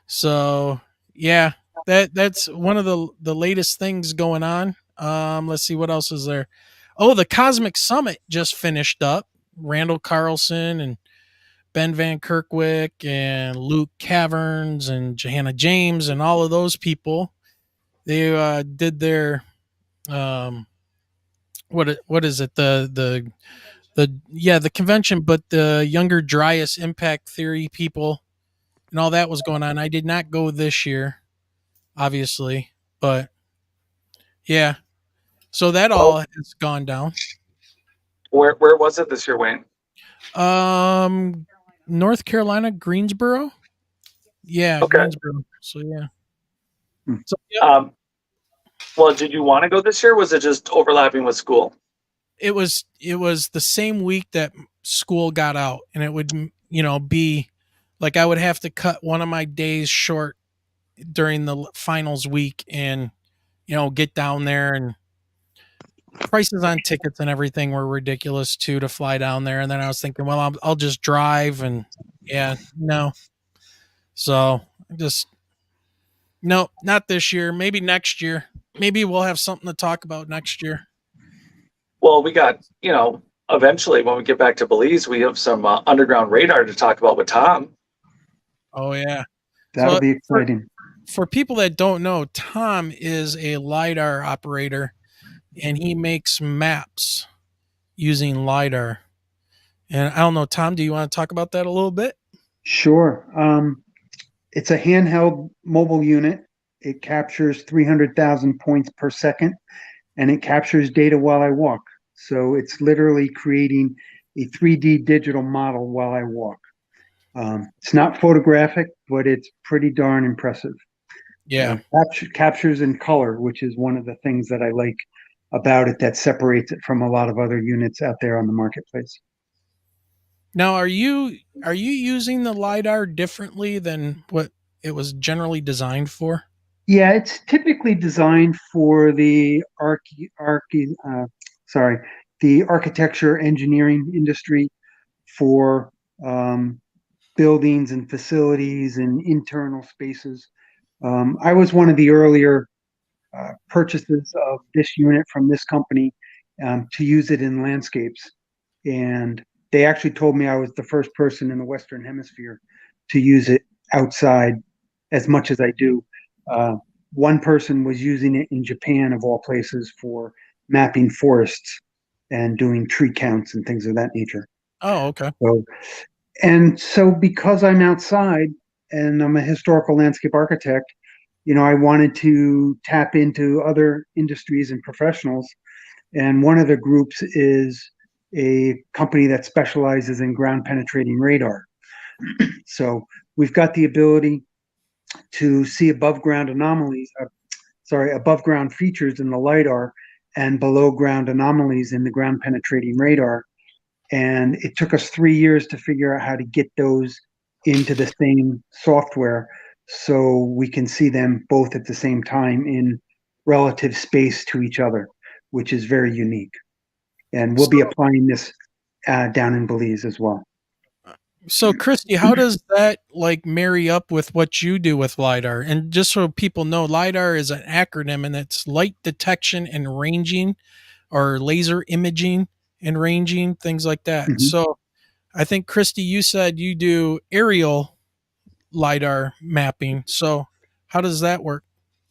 So yeah, that's one of the latest things going on. Let's see what else is there. Oh, the Cosmic Summit just finished up. Randall Carlson and Ben Van Kerkwick and Luke Caverns and Johanna James and all of those people. They did their what is it, the convention, but the Younger Dryas Impact Theory people and all that was going on. I did not go this year, obviously, but yeah. So that all has gone down. Where was it this year, Wayne? North Carolina, Greensboro. Yeah, Okay. Greensboro. So yeah. So, well, did you want to go this year? Or was it just overlapping with school? It was the same week that school got out, and it would be like I would have to cut one of my days short during the finals week, and get down there, and prices on tickets and everything were ridiculous too to fly down there. And then I was thinking, well, I'll just drive, and no. So just no, not this year. Maybe next year. Maybe we'll have something to talk about next year. Well, we got, eventually when we get back to Belize, we have some underground radar to talk about with Tom. Oh, yeah. That'll be exciting. For people that don't know, Tom is a LiDAR operator, and he makes maps using LiDAR. And I don't know, Tom, do you want to talk about that a little bit? Sure. It's a handheld mobile unit. It captures 300,000 points per second, and it captures data while I walk. So it's literally creating a 3D digital model while I walk. It's not photographic, but it's pretty darn impressive. Yeah. Captures in color, which is one of the things that I like about it that separates it from a lot of other units out there on the marketplace. Now, are you using the LiDAR differently than what it was generally designed for? Yeah, it's typically designed for the the architecture engineering industry for buildings and facilities and internal spaces. I was one of the earlier purchases of this unit from this company to use it in landscapes. And they actually told me I was the first person in the Western Hemisphere to use it outside as much as I do. One person was using it in Japan, of all places, for mapping forests and doing tree counts and things of that nature. Oh, okay. So because I'm outside and I'm a historical landscape architect, I wanted to tap into other industries and professionals. And one of the groups is a company that specializes in ground penetrating radar. So we've got the ability to see above ground features in the LiDAR and below ground anomalies in the ground penetrating radar. And it took us 3 years to figure out how to get those into the same software so we can see them both at the same time in relative space to each other, which is very unique. And we'll be applying this down in Belize as well. So, Christy, how does that marry up with what you do with LiDAR? And just so people know, LiDAR is an acronym, and it's light detection and ranging, or laser imaging and ranging, things like that. Mm-hmm. So I think, Christy, you said you do aerial LiDAR mapping. So how does that work?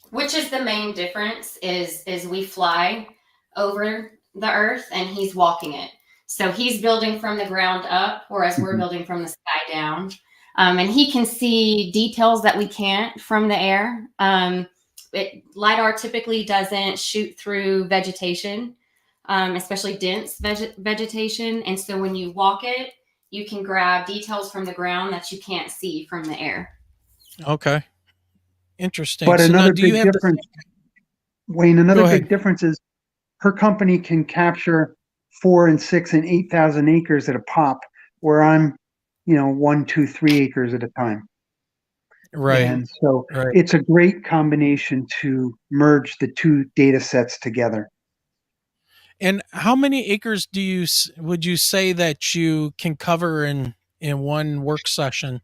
Which is the main difference is we fly over the earth and he's walking it. So he's building from the ground up, whereas we're building from the sky down. And he can see details that we can't from the air. LiDAR typically doesn't shoot through vegetation, especially dense vegetation. And so when you walk it, you can grab details from the ground that you can't see from the air. Okay. Interesting. But so another big difference, Wayne, another big difference is her company can capture 4 and 6 and 8,000 acres at a pop, where I'm, 1, 2, 3 acres at a time. Right. And so it's a great combination to merge the two data sets together. And how many acres would you say that you can cover in one work session?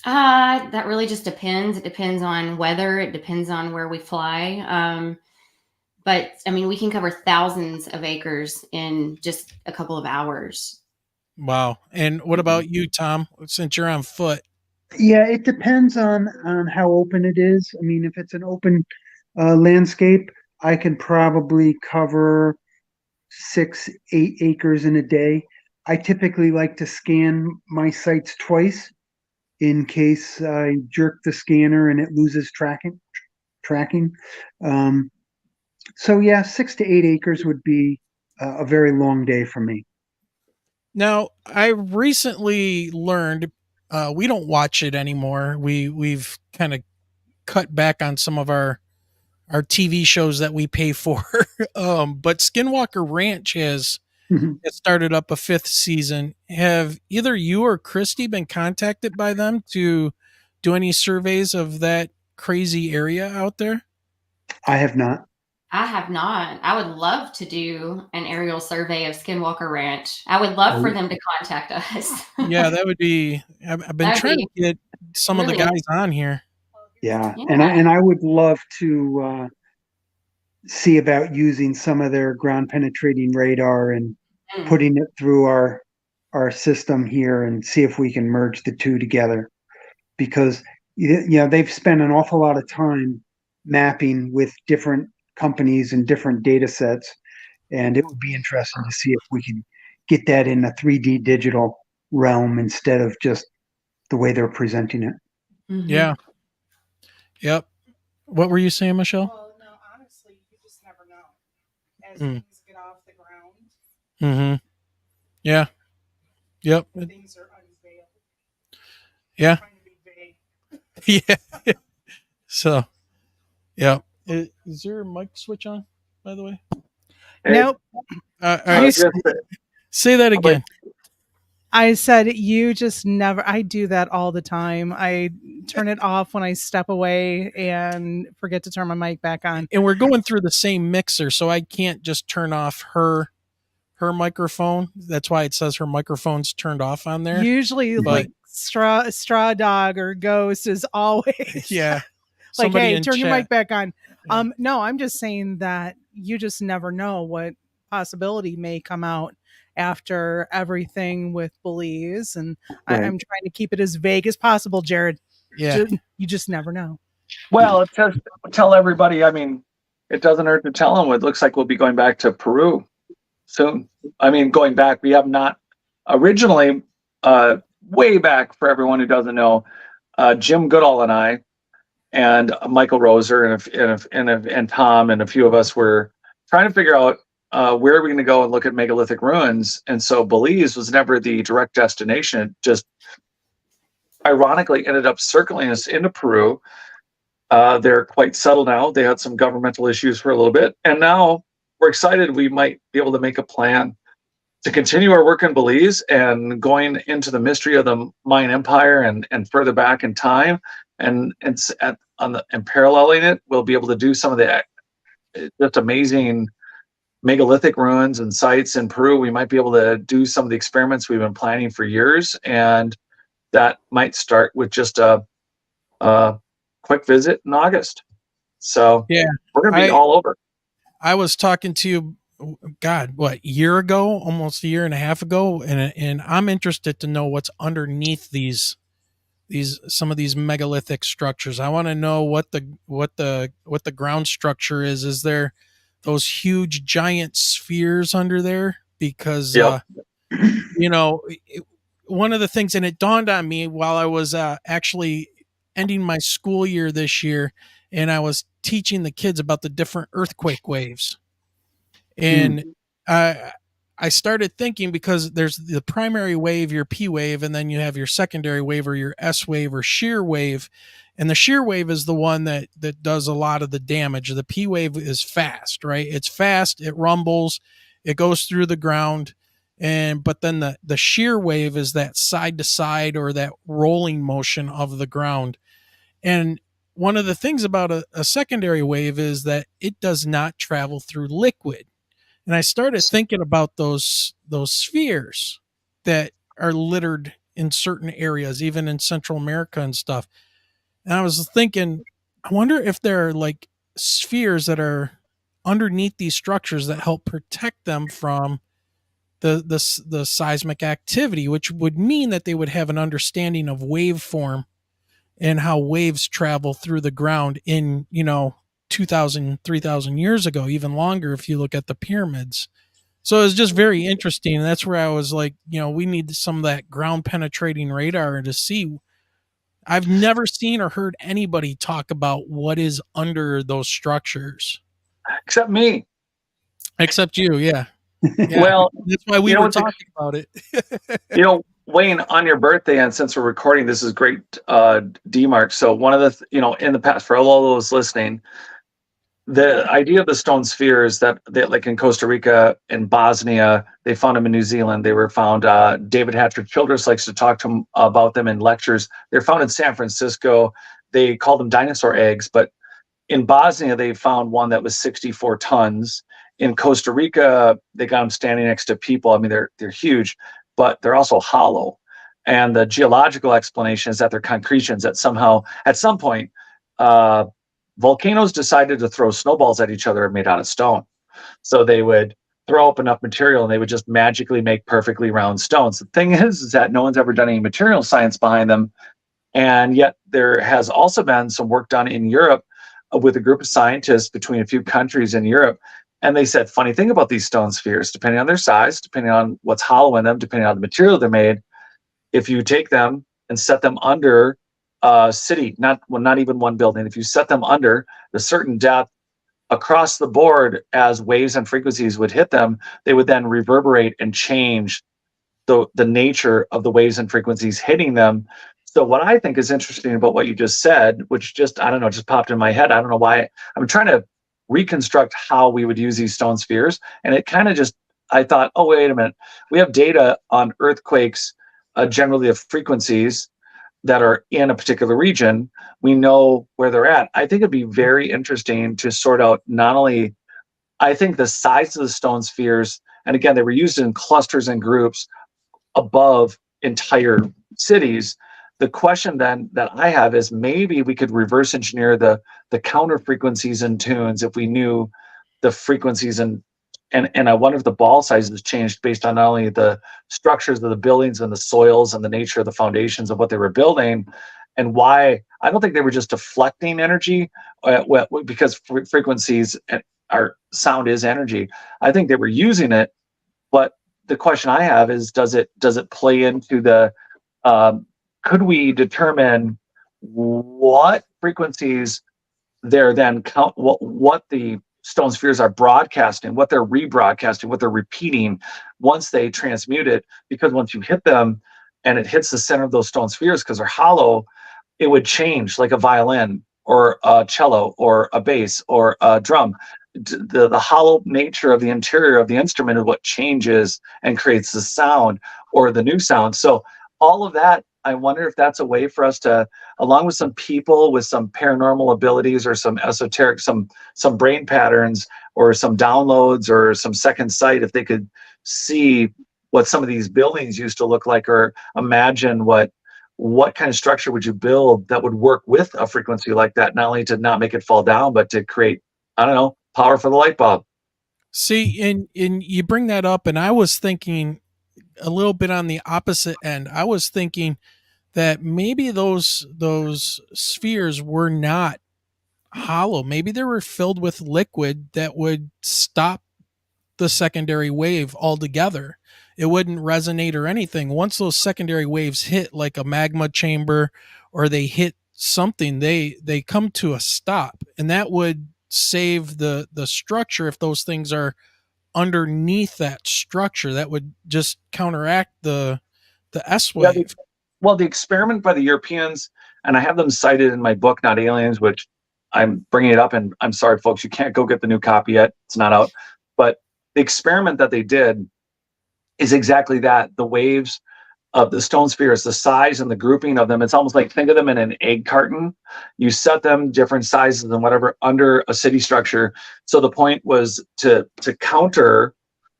That really just depends. It depends on weather. It depends on where we fly. But I mean, we can cover thousands of acres in just a couple of hours. Wow. And what about you, Tom? Since you're on foot. Yeah, it depends on how open it is. I mean, if it's an open landscape, I can probably cover 6, 8 acres in a day. I typically like to scan my sites twice in case I jerk the scanner and it loses tracking. So yeah, 6 to 8 acres would be a very long day for me. Now, I recently learned we don't watch it anymore. We've kind of cut back on some of our TV shows that we pay for. But Skinwalker Ranch has started up a 5th season. Have either you or Christy been contacted by them to do any surveys of that crazy area out there? I have not. I have not. I would love to do an aerial survey of Skinwalker Ranch. I would love for them to contact us. Yeah, that would be. I've been trying to get some of the guys on here. Yeah, and I would love to see about using some of their ground penetrating radar and putting it through our system here and see if we can merge the two together, because they've spent an awful lot of time mapping with different companies and different data sets, and it would be interesting to see if we can get that in a 3D digital realm instead of just the way they're presenting it. Yeah. Yep. What were you saying, Michelle? Well, no, honestly, you just never know as things get off the ground. Mm-hmm. Yeah. Yep. Things are unveiled. Yeah. Trying to be vague. Yeah. So, yeah. Is your mic switch on, by the way? Nope. All right. Say that again. I said you just never. I do that all the time. I turn it off when I step away and forget to turn my mic back on. And we're going through the same mixer, so I can't just turn off her microphone. That's why it says her microphone's turned off on there. Usually, like straw dog or ghost is always yeah. Like, Somebody hey, in turn your chat. mic back on. No, I'm just saying that you just never know what possibility may come out after everything with Belize, and Right. I'm trying to keep it as vague as possible, Jared. Yeah. You just never know. Well, it says tell everybody. I mean, it doesn't hurt to tell them. It looks like we'll be going back to Peru soon. I mean, going back, we have not originally, way back for everyone who doesn't know, Jim Goodall and I, and Michael Roser and Tom and a few of us were trying to figure out where are we going to go and look at megalithic ruins. And so Belize was never the direct destination. It just ironically ended up circling us into Peru. They're quite settled now. They had some governmental issues for a little bit. And now we're excited we might be able to make a plan to continue our work in Belize and going into the mystery of the Mayan Empire and further back in time. And paralleling it, we'll be able to do some of the just amazing megalithic ruins and sites in Peru. We might be able to do some of the experiments we've been planning for years, and that might start with just a quick visit in August. So yeah, we're gonna be all over. I was talking to you, God, what, a year ago, almost a year and a half ago, and I'm interested to know what's underneath some of these megalithic structures. I want to know what the ground structure is. Is there those huge giant spheres under there? Because one of the things, and it dawned on me while I was actually ending my school year this year, and I was teaching the kids about the different earthquake waves. And I started thinking, because there's the primary wave, your P wave, and then you have your secondary wave or your S wave or shear wave. And the shear wave is the one that does a lot of the damage. The P wave is fast, right? It's fast, it rumbles, it goes through the ground. But then the shear wave is that side to side or that rolling motion of the ground. And one of the things about a secondary wave is that it does not travel through liquid. And I started thinking about those spheres that are littered in certain areas, even in Central America and stuff. And I was thinking, I wonder if there are like spheres that are underneath these structures that help protect them from the seismic activity, which would mean that they would have an understanding of waveform and how waves travel through the ground in, 2,000, 3,000 years ago, even longer if you look at the pyramids. So it's just very interesting. And that's where I was like, we need some of that ground penetrating radar to see. I've never seen or heard anybody talk about what is under those structures. Except me. Except you, yeah. Yeah, Well, that's why we were talking about it. Wayne, on your birthday, and since we're recording, this is great, D-Mark. So one of the, in the past, for all those listening, the idea of the stone spheres that they, like in Costa Rica and Bosnia, they found them in New Zealand. They were found, David Hatcher Childress likes to talk to them about them in lectures. They're found in San Francisco. They call them dinosaur eggs, but in Bosnia, they found one that was 64 tons. In Costa Rica, they got them standing next to people. I mean, they're huge, but they're also hollow. And the geological explanation is that they're concretions that somehow, at some point, volcanoes decided to throw snowballs at each other made out of stone. So they would throw up enough material and they would just magically make perfectly round stones. The thing is that no one's ever done any material science behind them. And yet there has also been some work done in Europe with a group of scientists between a few countries in Europe. And they said, funny thing about these stone spheres, depending on their size, depending on what's hollow in them, depending on the material they're made, if you take them and set them under a city, not even one building, if you set them under a certain depth across the board as waves and frequencies would hit them, they would then reverberate and change the nature of the waves and frequencies hitting them. So what I think is interesting about what you just said, which just, I don't know, just popped in my head. I don't know why. I'm trying to reconstruct how we would use these stone spheres. And it kind of just, I thought, oh, wait a minute. We have data on earthquakes, generally of frequencies that are in a particular region. We know where they're at. I think it'd be very interesting to sort out not only, I think the size of the stone spheres, and again, they were used in clusters and groups above entire cities. The question then that I have is maybe we could reverse engineer the counter frequencies and tunes if we knew the frequencies and I wonder if the ball sizes changed based on not only the structures of the buildings and the soils and the nature of the foundations of what they were building, and why. I don't think they were just deflecting energy because frequencies are sound is energy. I think they were using it, but the question I have is, does it play into the could we determine what frequencies they're then what the stone spheres are broadcasting, what they're rebroadcasting, what they're repeating once they transmute it? Because once you hit them and it hits the center of those stone spheres, because they're hollow, it would change like a violin or a cello or a bass or a drum. The hollow nature of the interior of the instrument is what changes and creates the sound or the new sound. So all of that, I wonder if that's a way for us to, along with some people with some paranormal abilities or some esoteric, some brain patterns or some downloads or some second sight, if they could see what some of these buildings used to look like, or imagine what kind of structure would you build that would work with a frequency like that, not only to not make it fall down, but to create, I don't know, power for the light bulb. See, and you bring that up, and I was thinking a little bit on the opposite end. I was thinking that maybe those spheres were not hollow. Maybe they were filled with liquid that would stop the secondary wave altogether. It wouldn't resonate or anything. Once those secondary waves hit like a magma chamber or they hit something, they come to a stop, and that would save the structure. If those things are underneath that structure, that would just counteract the S wave. Well, the experiment by the Europeans, and I have them cited in my book, Not Aliens, which I'm bringing it up, and I'm sorry, folks, you can't go get the new copy yet. It's not out. But the experiment that they did is exactly that. The waves of the stone spheres, the size and the grouping of them, it's almost like, think of them in an egg carton. You set them different sizes and whatever under a city structure. So the point was to counter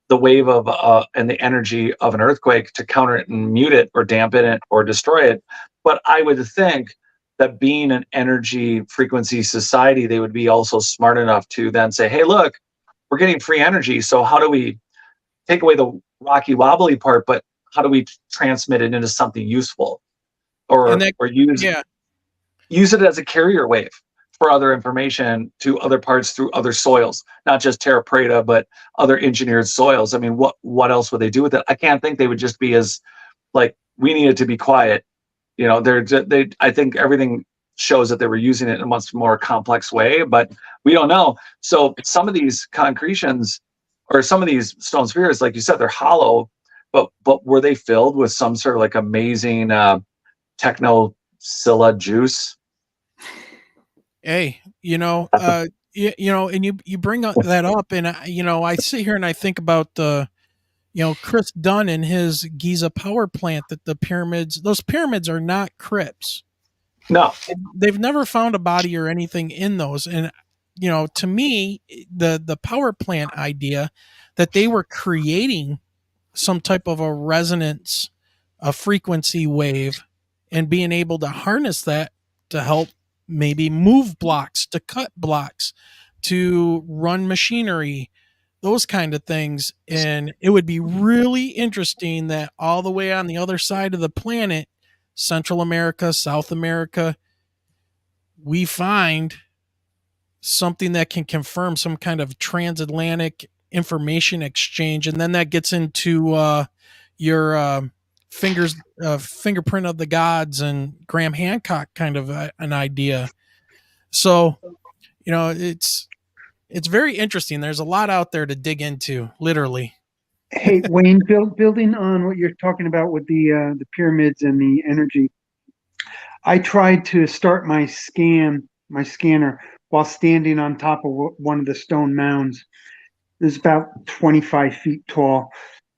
the wave of and the energy of an earthquake, to counter it and mute it or dampen it or destroy it. But I would think that being an energy frequency society, they would be also smart enough to then say, hey, look, we're getting free energy. So how do we take away the rocky wobbly part, but how do we transmit it into something useful, or use it as a carrier wave for other information to other parts through other soils, not just terra preta, but other engineered soils? I mean, what else would they do with it? I can't think they would just be as like, we need it to be quiet. You know, I think everything shows that they were using it in a much more complex way, but we don't know. So some of these concretions or some of these stone spheres, like you said, they're hollow, but were they filled with some sort of like amazing techno-scylla juice? Hey, you know, and you bring that up, and I sit here and I think about Chris Dunn and his Giza power plant, that those pyramids are not crypts. No, they've never found a body or anything in those. And to me, the power plant idea that they were creating some type of a resonance, a frequency wave, and being able to harness that to help maybe move blocks, to cut blocks, to run machinery, those kind of things. And it would be really interesting that all the way on the other side of the planet, Central America, South America, we find something that can confirm some kind of transatlantic information exchange. And then that gets into your fingerprint of the gods and Graham Hancock kind of an idea. So, it's very interesting. There's a lot out there to dig into, literally. Hey, Wayne, building on what you're talking about with the pyramids and the energy, I tried to start my scanner while standing on top of one of the stone mounds. It was about 25 feet tall,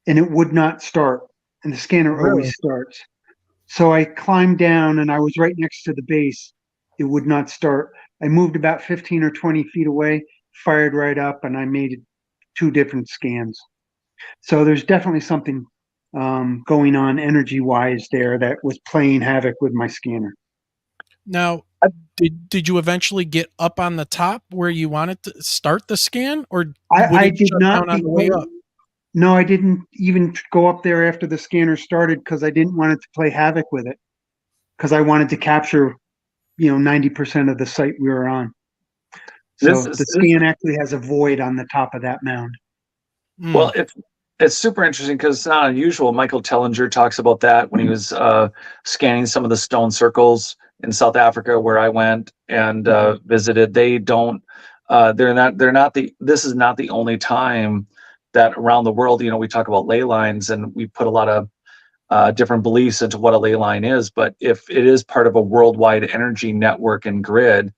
and it would not start. And the scanner always starts. So I climbed down, and I was right next to the base. It would not start. I moved about 15 or 20 feet away, fired right up, and I made 2 different scans. So there's definitely something going on energy-wise there that was playing havoc with my scanner. Now, did you eventually get up on the top where you wanted to start the scan, or I did not down on the way up? No, I didn't even go up there after the scanner started because I didn't want it to play havoc with it, because I wanted to capture 90% of the site we were on. So the scan actually has a void on the top of that mound. Well, it's super interesting because it's not unusual. Michael Tellinger talks about that when he was scanning some of the stone circles in South Africa, where I went and visited. They don't. This is not the only time that around the world, we talk about ley lines, and we put a lot of different beliefs into what a ley line is. But if it is part of a worldwide energy network and grid,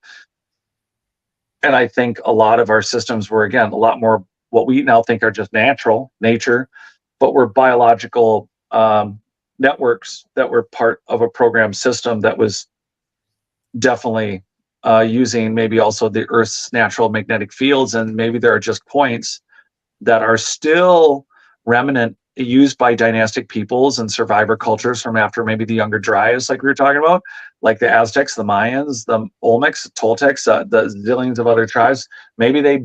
and I think a lot of our systems were, again, a lot more what we now think are just nature, but were biological networks that were part of a program system that was definitely using maybe also the Earth's natural magnetic fields. And maybe there are just points that are still remnant, used by dynastic peoples and survivor cultures from after maybe the Younger Dryas, like we were talking about, like the Aztecs, the Mayans, the Olmecs, Toltecs, the zillions of other tribes. Maybe they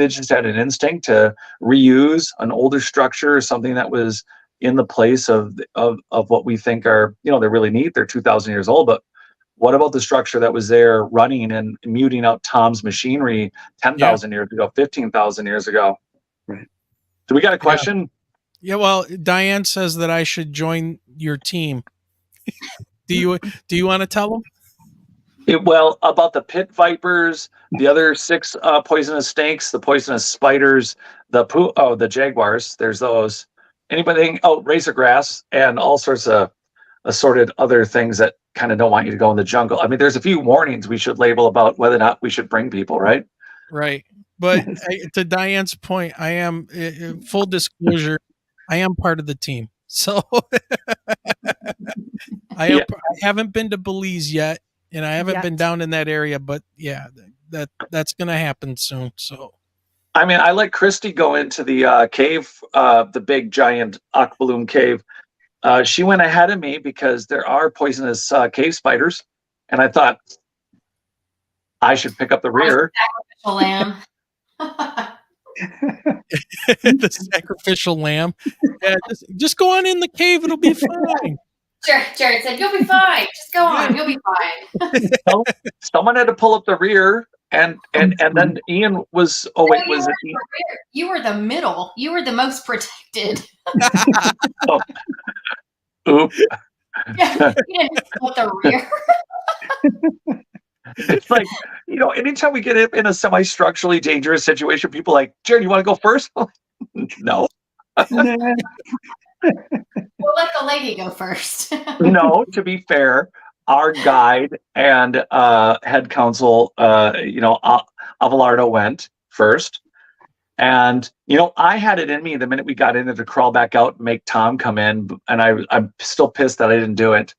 just had an instinct to reuse an older structure or something that was in the place of what we think are, they're really neat. They're 2,000 years old, but what about the structure that was there running and muting out Tom's machinery 10,000 years ago, 15,000 years ago? Right. Do we got a question? Yeah, well, Diane says that I should join your team. Do you want to tell them? Well, about the pit vipers, the other 6 poisonous snakes, the poisonous spiders, the jaguars. There's those. Anybody? Razor grass and all sorts of assorted other things that kind of don't want you to go in the jungle. I mean, there's a few warnings we should label about whether or not we should bring people, right? Right. But to Diane's point, I am, full disclosure, I am part of the team. So I haven't been to Belize yet, and I haven't been down in that area, but yeah, that's going to happen soon. So, I mean, I let Christy go into the cave, the big giant Akbalum cave. She went ahead of me because there are poisonous cave spiders, and I thought I should pick up the rear. Lamb. The sacrificial lamb. Yeah, just go on in the cave. It'll be fine. Jared said, "You'll be fine. Just go on. You'll be fine." Someone had to pull up the rear, and then Ian was. Oh wait, was it Ian? You were the middle. You were the most protected. Oh. Oop. Yeah, you didn't split the rear. It's like, anytime we get in a semi-structurally dangerous situation, people are like, Jared, you want to go first? No. We'll let the lady go first. No, to be fair, our guide and head counsel, Avalardo went first. And, I had it in me the minute we got in there to crawl back out and make Tom come in. And I'm still pissed that I didn't do it.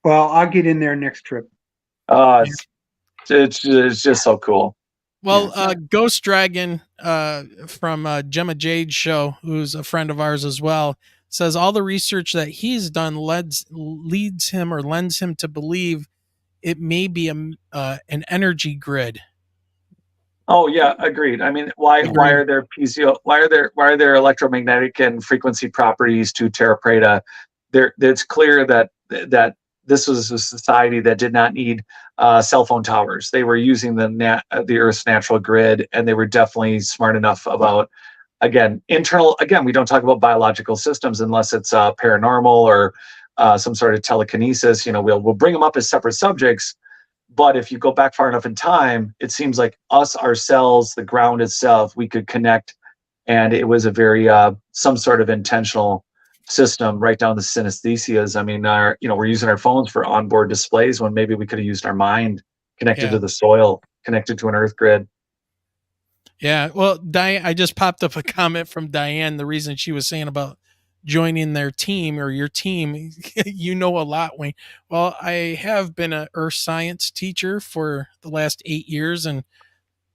Well, I'll get in there next trip. It's just so cool. Well, Ghost Dragon from Gemma Jade's show, who's a friend of ours as well, says all the research that he's done leads him or lends him to believe it may be an energy grid. Oh yeah, agreed. I mean, why are there PCO? Why are there electromagnetic and frequency properties to Terra Preta? It's clear that this was a society that did not need cell phone towers. They were using the Earth's natural grid, and they were definitely smart enough about, internal. Again, we don't talk about biological systems unless it's paranormal or some sort of telekinesis. We'll bring them up as separate subjects. But if you go back far enough in time, it seems like us, ourselves, the ground itself, we could connect, and it was a very some sort of intentional system right down the synesthesias. I mean, we're using our phones for onboard displays when maybe we could have used our mind connected to the soil, connected to an earth grid. Yeah. Well, Diane, I just popped up a comment from Diane. The reason she was saying about joining their team or your team, you know a lot, Wayne. Well, I have been an earth science teacher for the last 8 years, and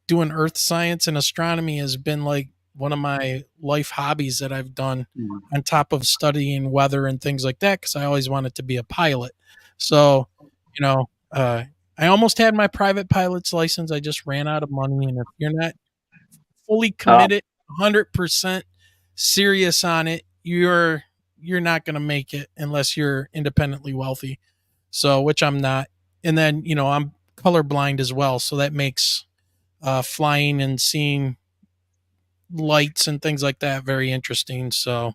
doing earth science and astronomy has been like one of my life hobbies that I've done on top of studying weather and things like that, because I always wanted to be a pilot. So, I almost had my private pilot's license. I just ran out of money. And if you're not fully committed, 100% serious on it, you're not going to make it unless you're independently wealthy. So, which I'm not. And then, I'm colorblind as well. So that makes flying and seeing lights and things like that very interesting. So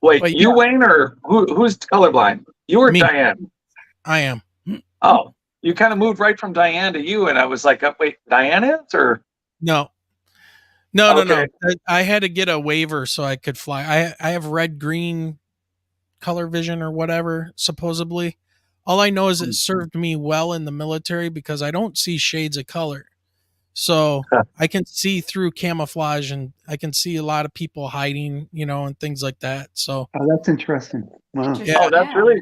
wait, Wayne, or who's colorblind? You or Me. Diane? I am. Oh, you kind of moved right from Diane to you, and I was like, wait, Diane is, or no. I had to get a waiver so I could fly. I have red-green color vision or whatever, supposedly. All I know is it served me well in the military because I don't see shades of color. So I can see through camouflage, and I can see a lot of people hiding, and things like that. So that's interesting. Wow. Yeah. Oh, that's really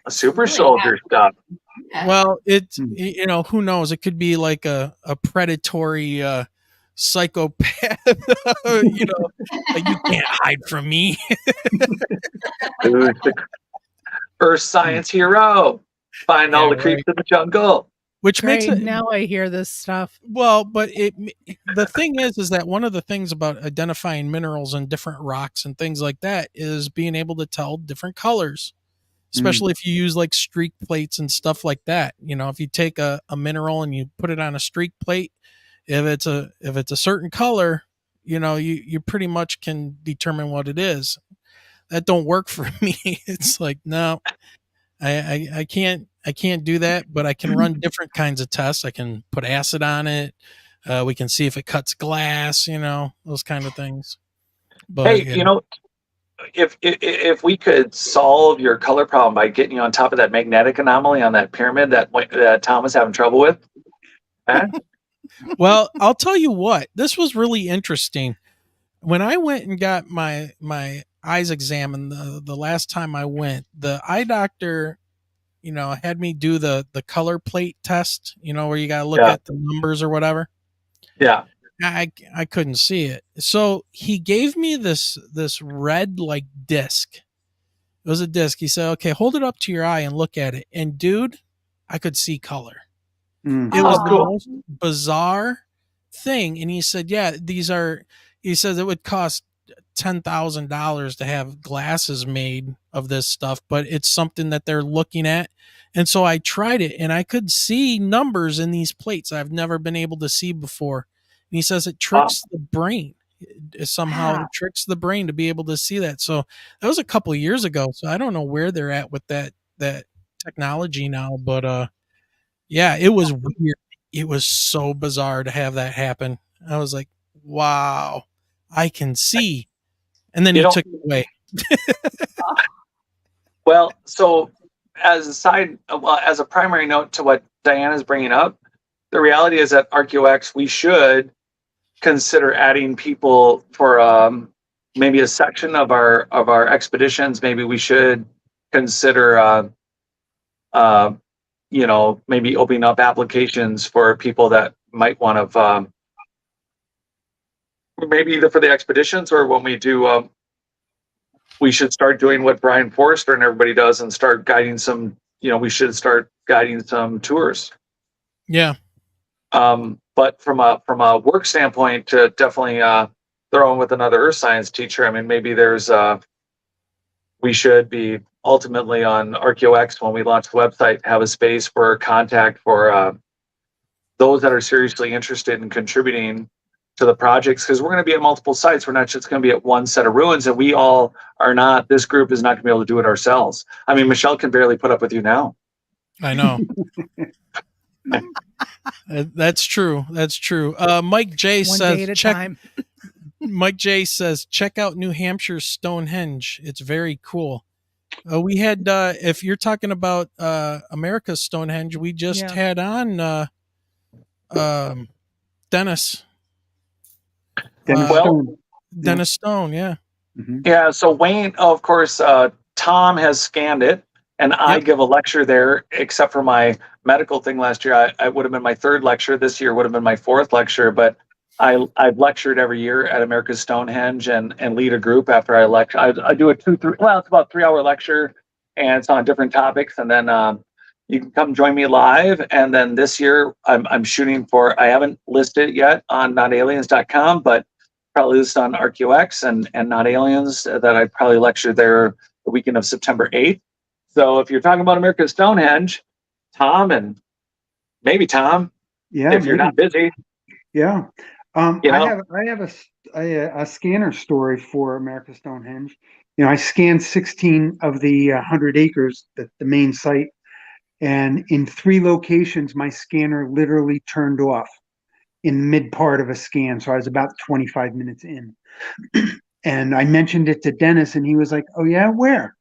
a super soldier stuff. Well, it's, who knows? It could be like a predatory psychopath, like, you can't hide from me. Dude, the Earth science hero. Find all the creeps in the jungle. Which makes it now I hear this stuff. Well, but the thing is that one of the things about identifying minerals and different rocks and things like that is being able to tell different colors, especially if you use like streak plates and stuff like that. If you take a mineral and you put it on a streak plate, if it's a certain color, you pretty much can determine what it is. That don't work for me. It's like, no, I can't do that, but I can run different kinds of tests. I can put acid on it. We can see if it cuts glass, those kind of things. But, hey, if we could solve your color problem by getting you on top of that magnetic anomaly on that pyramid that Tom was having trouble with. Huh? Well, I'll tell you what, this was really interesting. When I went and got my eyes examined the last time I went, the eye doctor, had me do the color plate test, where you got to look at the numbers or whatever. Yeah. I couldn't see it. So he gave me this red like disc. It was a disc. He said, okay, hold it up to your eye and look at it. And dude, I could see color. It was the most bizarre thing. And he said, yeah, he says it would cost $10,000 to have glasses made of this stuff, but it's something that they're looking at. And so I tried it, and I could see numbers in these plates I've never been able to see before. And he says it tricks the brain. Somehow it tricks the brain to be able to see that. So that was a couple of years ago. So I don't know where they're at with that technology now, but yeah, it was weird. It was so bizarre to have that happen. I was like, wow, I can see. And then he took it away. Well, so as a primary note to what Diana's bringing up, the reality is at RKEO X, we should consider adding people for maybe a section of our expeditions. Maybe we should consider maybe opening up applications for people that might want to maybe either for the expeditions or when we do we should start doing what Brian Forrester and everybody does and start guiding some, we should start guiding some tours. Yeah. But from a work standpoint, to definitely throw in with another earth science teacher, I mean, maybe we should be ultimately on RKEO X when we launch the website, have a space for contact for those that are seriously interested in contributing to the projects, because we're going to be at multiple sites. We're not just going to be at one set of ruins, and we all are not, this group is not going to be able to do it ourselves. I mean, Michelle can barely put up with you now. I know. That's true. That's true. Mike J One day at a time. Mike J says, check out New Hampshire's Stonehenge. It's very cool. We had, if you're talking about America's Stonehenge, we just had on Dennis. Dennis Stone, yeah. Yeah, so Wayne, of course, Tom has scanned it, and I give a lecture there, except for my medical thing last year. I would have been my third lecture. This year would have been my fourth lecture, but I've lectured every year at America's Stonehenge and lead a group after I lecture. I do it's about 3-hour lecture, and it's on different topics, and then you can come join me live. And then this year I'm shooting for, I haven't listed it yet on notaliens.com, but probably listed on RKEO X and Not Aliens, that I probably lecture there the weekend of September 8th. So if you're talking about America's Stonehenge, Tom, and maybe Tom, if you're not busy. Yeah. I have a scanner story for America's Stonehenge. I scanned 16 of the 100 acres, the main site, and in 3 locations, my scanner literally turned off in mid part of a scan. So I was about 25 minutes in. And I mentioned it to Dennis, and he was like, oh yeah, where?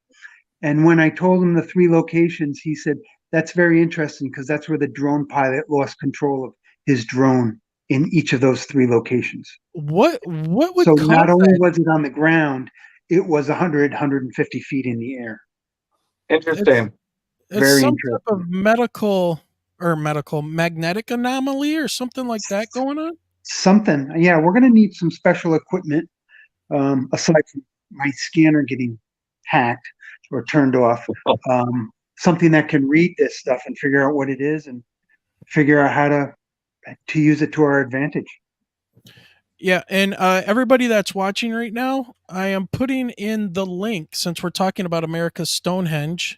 And when I told him the 3 locations, he said, that's very interesting, because that's where the drone pilot lost control of his drone in each of those 3 locations. What would so cause not only that? was it on the ground, it was 150 feet in the air. Interesting. It's Very some interesting. type of magnetic anomaly or something like that going on? Something. Yeah, we're going to need some special equipment, aside from my scanner getting hacked or turned off. Something that can read this stuff and figure out what it is and figure out how to use it to our advantage. Yeah, and everybody that's watching right now, I am putting in the link, since we're talking about America's Stonehenge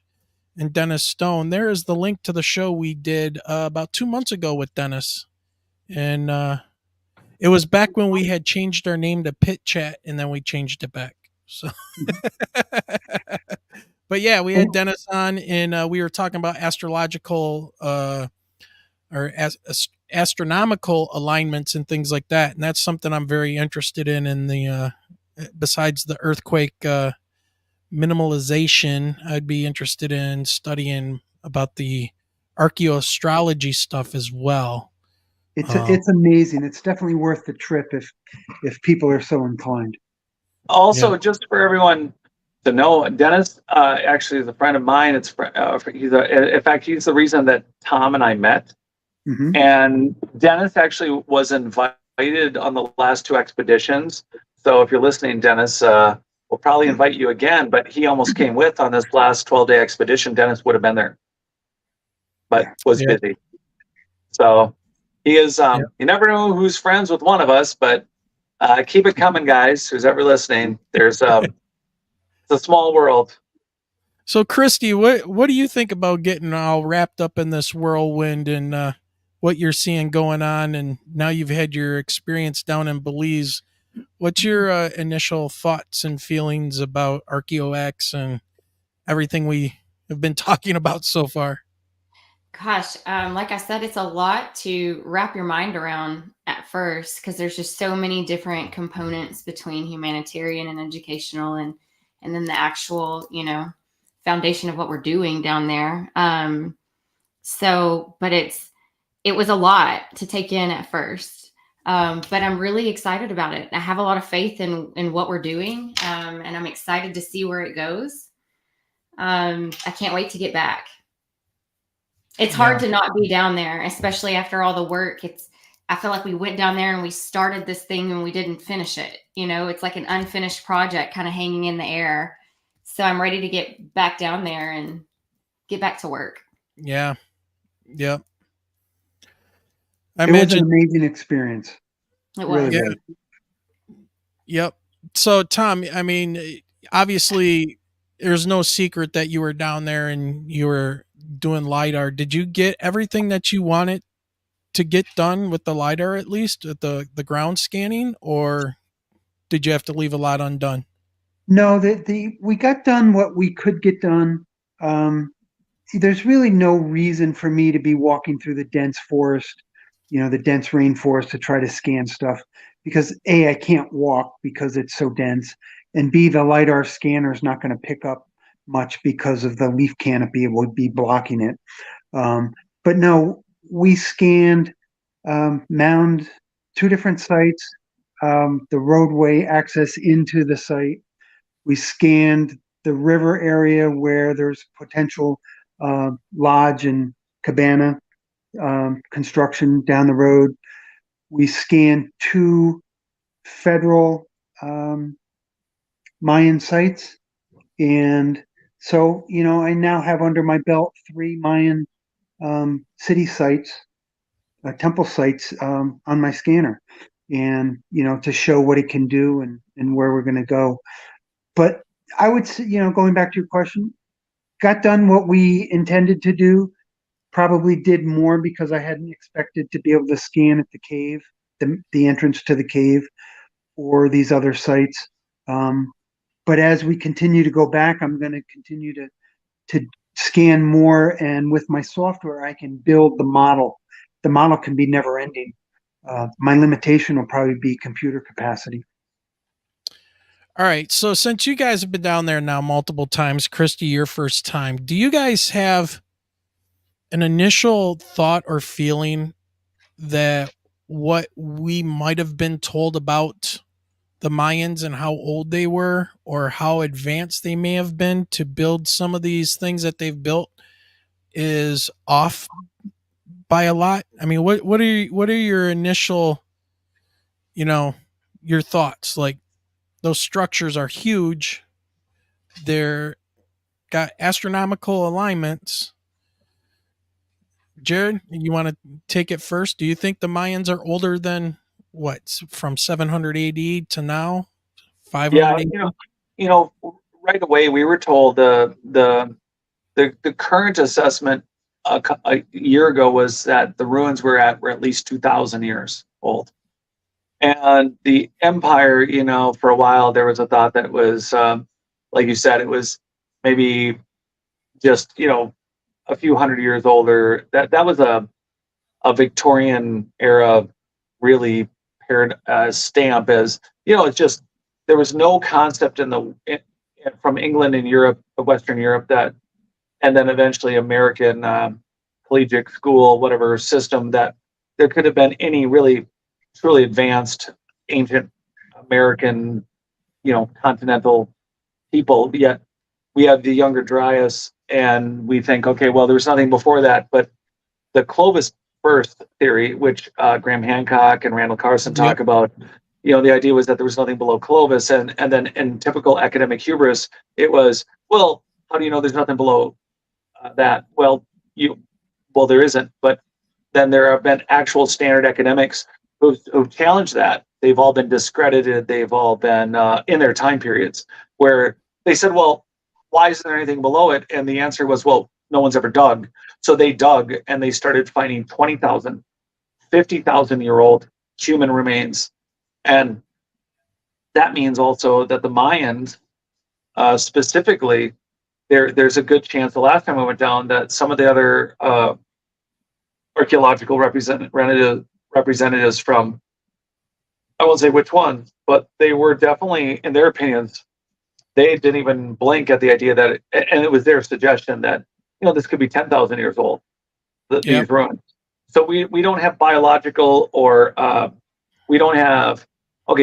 and Dennis Stone. There is the link to the show we did about 2 months ago with Dennis. And it was back when we had changed our name to Pit Chat, and then we changed it back. So, but yeah, we had Dennis on, and we were talking about astrological astronomical alignments and things like that. And that's something I'm very interested in the besides the earthquake minimalization. I'd be interested in studying about the archaeoastrology stuff as well. It's amazing. It's definitely worth the trip if people are so inclined. Also, just for everyone to know, Dennis actually is a friend of mine. In fact, he's the reason that Tom and I met. Mm-hmm. And Dennis actually was invited on the last 2 expeditions. So if you're listening, Dennis, we'll probably invite you again. But he almost came with on this last 12-day expedition. Dennis would have been there, but was busy. So He is. You never know who's friends with one of us, but keep it coming, guys. Who's ever listening? There's it's a small world. So, Christy, what do you think about getting all wrapped up in this whirlwind and what you're seeing going on? And now you've had your experience down in Belize. What's your initial thoughts and feelings about RKEO X and everything we have been talking about so far? Gosh, like I said, it's a lot to wrap your mind around at first because there's just so many different components between humanitarian and educational, and then the actual, foundation of what we're doing down there. But it was a lot to take in at first. But I'm really excited about it. I have a lot of faith in what we're doing, and I'm excited to see where it goes. I can't wait to get back. It's hard to not be down there, especially after all the work. I feel like we went down there and we started this thing and we didn't finish it. It's like an unfinished project kind of hanging in the air. So I'm ready to get back down there and get back to work. Yeah. Yep. It was an amazing experience. It was. Really was. Yep. So, Tom, I mean, obviously there's no secret that you were down there and you were doing LiDAR. Did you get everything that you wanted to get done with the LiDAR, at least at the ground scanning, or did you have to leave a lot undone? No, we got done what we could get done. There's really no reason for me to be walking through the dense forest, the dense rainforest to try to scan stuff because A, I can't walk because it's so dense, and B, the LiDAR scanner is not going to pick up much because of the leaf canopy. It would be blocking it. But no, we scanned Mound, 2 different sites, the roadway access into the site. We scanned the river area where there's potential lodge and cabana construction down the road. We scanned 2 federal Mayan sites. And so, I now have under my belt 3 Mayan city sites, temple sites on my scanner, and, to show what it can do and where we're going to go. But I would say, going back to your question, got done what we intended to do, probably did more because I hadn't expected to be able to scan at the cave, the entrance to the cave, or these other sites. But as we continue to go back, I'm going to continue to scan more, and with my software, I can build the model. The model can be never ending. My limitation will probably be computer capacity. All right. So since you guys have been down there now multiple times, Christy, your first time, do you guys have an initial thought or feeling that what we might have been told about the Mayans and how old they were, or how advanced they may have been to build some of these things that they've built, is off by a lot? I mean, what are your initial, your thoughts? Like, those structures are huge. They're got astronomical alignments. Jared, you want to take it first? Do you think the Mayans are older than from 700 AD to now? 500 Yeah, right away we were told the current assessment a year ago was that the ruins were at least 2,000 years old. And the empire, for a while there was a thought that it was, like you said, it was maybe just, a few hundred years older. That was a Victorian era, really paired stamp as, it's just, there was no concept from England and Europe, Western Europe, and then eventually American collegiate school, whatever system, that there could have been any really truly advanced ancient American, continental people. Yet we have the Younger Dryas, and we think, okay, well, there was nothing before that. But the Clovis first theory, which Graham Hancock and Randall Carlson talk about, the idea was that there was nothing below Clovis, and then in typical academic hubris, it was, well, how do you know there's nothing below that? Well, there isn't, but then there have been actual standard academics who've challenged that. They've all been discredited. They've all been in their time periods where they said, well, why isn't there anything below it? And the answer was, well, no one's ever dug. So they dug and they started finding 20,000, 50,000-year-old human remains. And that means also that the Mayans, specifically, there's a good chance the last time I went down that some of the other archaeological representatives from, I won't say which ones, but they were definitely, in their opinions, they didn't even blink at the idea that, and it was their suggestion that, this could be 10,000 years old, these ruins. So we don't have biological or we don't have,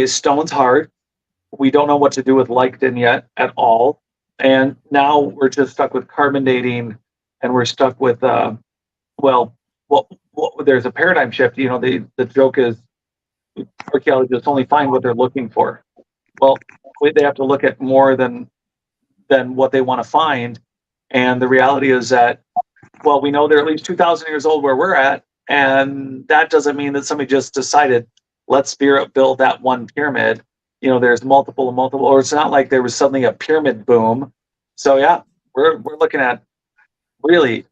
stone's hard. We don't know what to do with lichen yet at all. And now we're just stuck with carbon dating, and we're stuck with, there's a paradigm shift. The joke is archaeologists only find what they're looking for. Well, they have to look at more than what they want to find. And the reality is that, we know they're at least 2,000 years old where we're at. And that doesn't mean that somebody just decided, let's build that one pyramid. There's multiple, or it's not like there was suddenly a pyramid boom. So yeah, we're looking at really,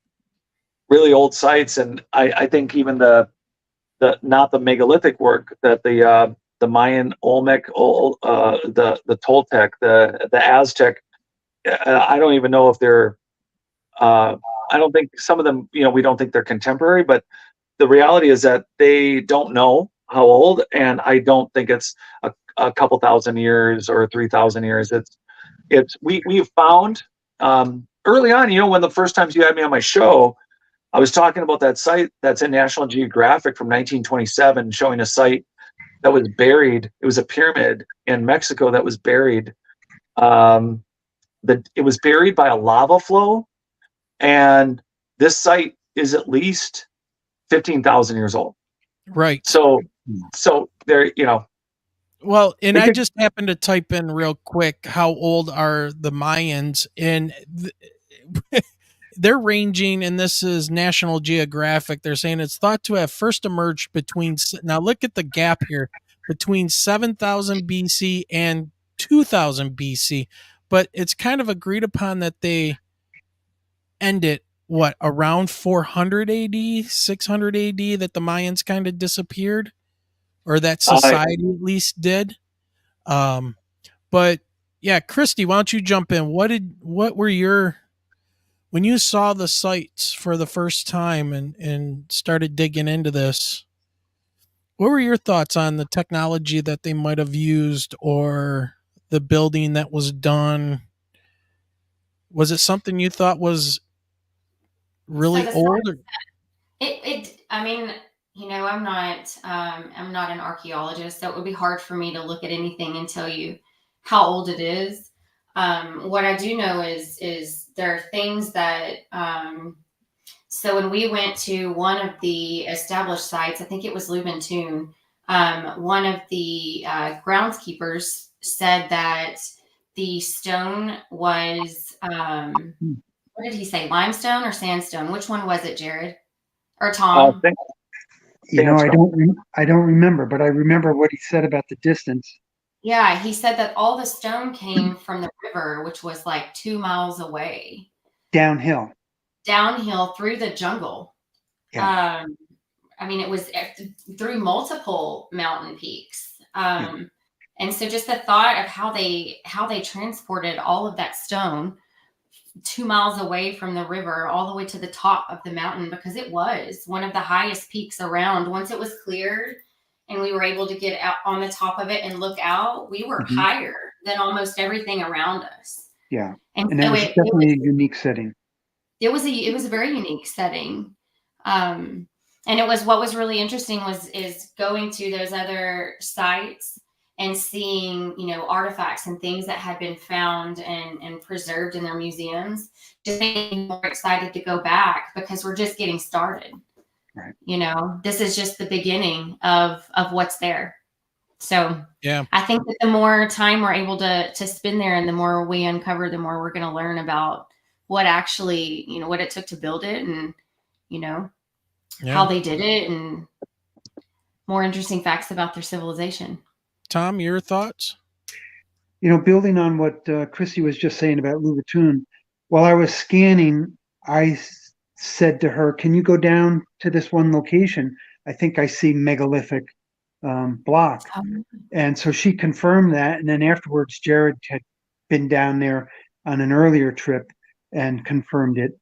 really old sites. And I think even the not the megalithic work that the Mayan, Olmec, the Toltec, the Aztec, I don't even know if they're, I don't think some of them, we don't think they're contemporary, but the reality is that they don't know how old, and I don't think it's a couple thousand years or 3,000 years. We've found early on, when the first times you had me on my show, I was talking about that site that's in National Geographic from 1927, showing a site that was buried. It was a pyramid in Mexico that was buried. It was buried by a lava flow, and this site is at least 15,000 years old. Right. So there, Well, and I just happened to type in real quick, how old are the Mayans? And they're ranging, and this is National Geographic. They're saying it's thought to have first emerged now look at the gap here, between 7,000 BC and 2,000 BC. But it's kind of agreed upon that they end it, around 400 AD, 600 AD, that the Mayans kind of disappeared, or that society at least did. But yeah, Christy, why don't you jump in? What were your, when you saw the sites for the first time and started digging into this, what were your thoughts on the technology that they might have used or the building that was done? Was it something you thought was really old? I mean, I'm not an archaeologist, so it would be hard for me to look at anything and tell you how old it is. What I do know is there are things that, so when we went to one of the established sites, I think it was Lubentune, one of the groundskeepers said that the stone was, what did he say, limestone or sandstone? Which one was it, Jared or Tom? I don't remember, but I remember what he said about the distance. Yeah, he said that all the stone came from the river, which was like 2 miles away. Downhill Through the jungle. Yeah. It was through multiple mountain peaks. And so just the thought of how they transported all of that stone 2 miles away from the river all the way to the top of the mountain, because it was one of the highest peaks around. Once it was cleared and we were able to get out on the top of it and look out, we were higher than almost everything around us. Yeah. And so it was definitely a unique setting. It was a very unique setting. And it was, what was really interesting is going to those other sites and seeing, artifacts and things that had been found and preserved in their museums, just made me more excited to go back, because we're just getting started. Right. This is just the beginning of what's there. So yeah, I think that the more time we're able to spend there, and the more we uncover, the more we're going to learn about what actually, what it took to build it, and, how they did it and more interesting facts about their civilization. Tom, your thoughts? Building on what Chrissy was just saying about Louvatun, while I was scanning, I said to her, "Can you go down to this one location? I think I see megalithic block." And so she confirmed that. And then afterwards, Jared had been down there on an earlier trip and confirmed it.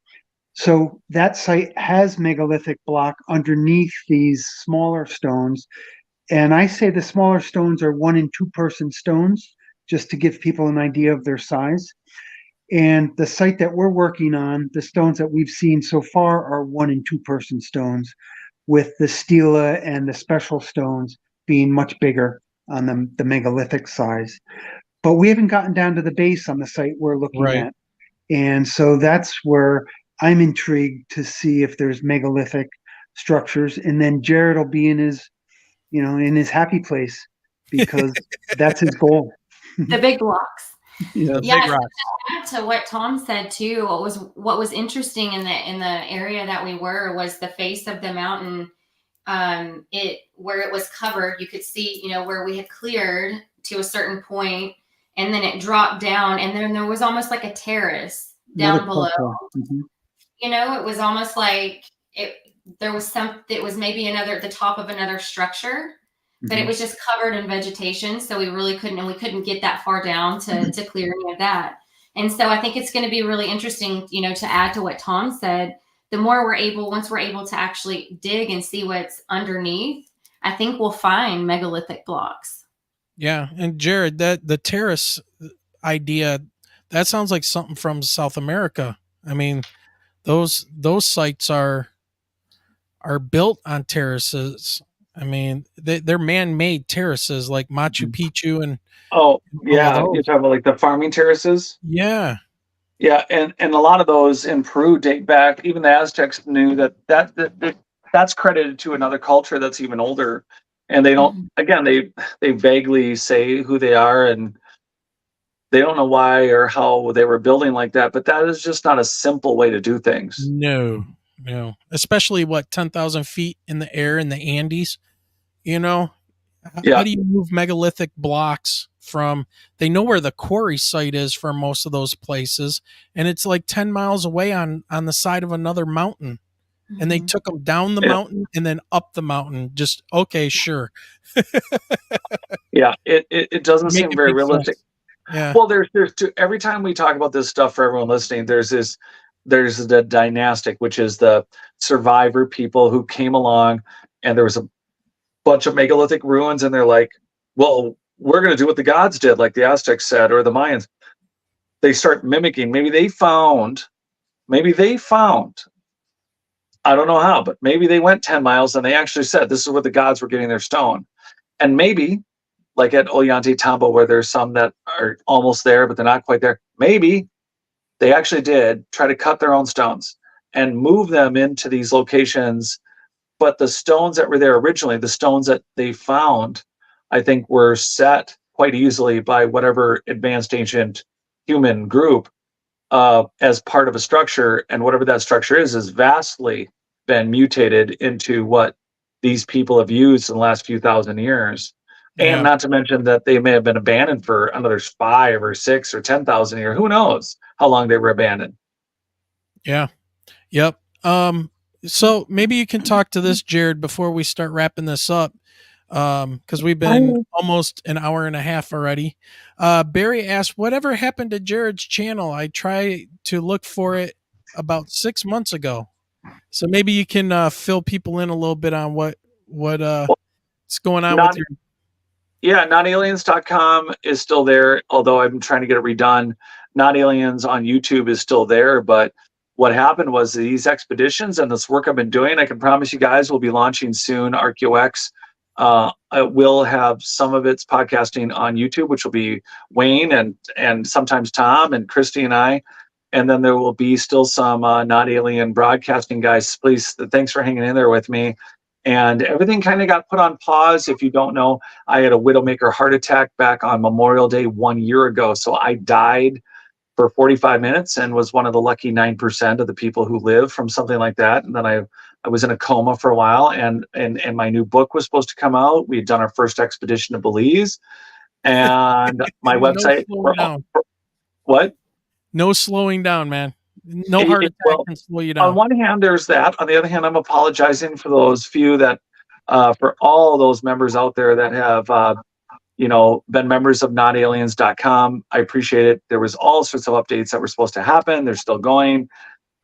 So that site has megalithic block underneath these smaller stones. And I say the smaller stones are 1 and 2 person stones, just to give people an idea of their size. And the site that we're working on, the stones that we've seen so far are 1 and 2 person stones, with the stela and the special stones being much bigger on the megalithic size. But we haven't gotten down to the base on the site we're looking at. And so that's where I'm intrigued to see if there's megalithic structures. And then Jared will be in his, in his happy place, because that's his goal. The big blocks. Yeah, To add to what Tom said too, what was interesting in the area that we were was the face of the mountain. Where it was covered, you could see, where we had cleared to a certain point, and then it dropped down, and then there was almost like a terrace down below. Mm-hmm. It was almost like there was it was maybe the top of another structure, but it was just covered in vegetation. So we really couldn't get that far down to clear any of that. And so I think it's going to be really interesting, to add to what Tom said, the more once we're able to actually dig and see what's underneath, I think we'll find megalithic blocks. Yeah. And Jared, the terrace idea, that sounds like something from South America. I mean, those sites are built on terraces. I mean, they're man-made terraces like Machu Picchu and. Oh yeah, you're talking about like the farming terraces. Yeah, yeah, and a lot of those in Peru date back. Even the Aztecs knew that's credited to another culture that's even older, and they don't. Again, they vaguely say who they are, and they don't know why or how they were building like that. But that is just not a simple way to do things. No, especially 10,000 feet in the air in the Andes. How do you move megalithic blocks from? They know where the quarry site is for most of those places, and it's like 10 miles away on the side of another mountain. And they took them down the mountain and then up the mountain. Just okay, sure. Yeah, it doesn't seem very realistic. Yeah. Well, there's every time we talk about this stuff for everyone listening, there's the dynastic, which is the survivor people who came along, and there was a bunch of megalithic ruins, and they're like, well, we're going to do what the gods did, like the Aztecs said, or the Mayans. They start mimicking. Maybe they found, I don't know how, but maybe they went 10 miles and they actually said, this is where the gods were getting their stone. And maybe, like at Ollantaytambo, where there's some that are almost there, but they're not quite there, maybe they actually did try to cut their own stones and move them into these locations. But the stones that were there originally, the stones that they found, I think were set quite easily by whatever advanced ancient human group as part of a structure. And whatever that structure is vastly been mutated into what these people have used in the last few thousand years. And not to mention that they may have been abandoned for another 5 or 6 or 10,000 years. Who knows how long they were abandoned? Yeah. Yep. So maybe you can talk to this, Jared, before we start wrapping this up, because we've been almost an hour and a half already. Barry asked, whatever happened to Jared's channel? I tried to look for it about 6 months ago. So maybe you can fill people in a little bit on what's going on with your... Yeah, notaliens.com is still there, although I'm trying to get it redone. Not Aliens on YouTube is still there, but what happened was these expeditions and this work I've been doing, I can promise you guys we'll be launching soon, RKEO X. I will have some of its podcasting on YouTube, which will be Wayne and sometimes Tom and Christy and I. And then there will be still some Not Alien broadcasting guys. Please, thanks for hanging in there with me. And everything kind of got put on pause. If you don't know, I had a Widowmaker heart attack back on Memorial Day 1 year ago. So I died for 45 minutes and was one of the lucky 9% of the people who live from something like that. And then I was in a coma for a while, and my new book was supposed to come out. We had done our first expedition to Belize, and my website. What? No slowing down, man. No heart attack can slow you down. On one hand, there's that. On the other hand, I'm apologizing for those few that, for all those members out there that have, been members of notaliens.com. I appreciate it. There was all sorts of updates that were supposed to happen. They're still going.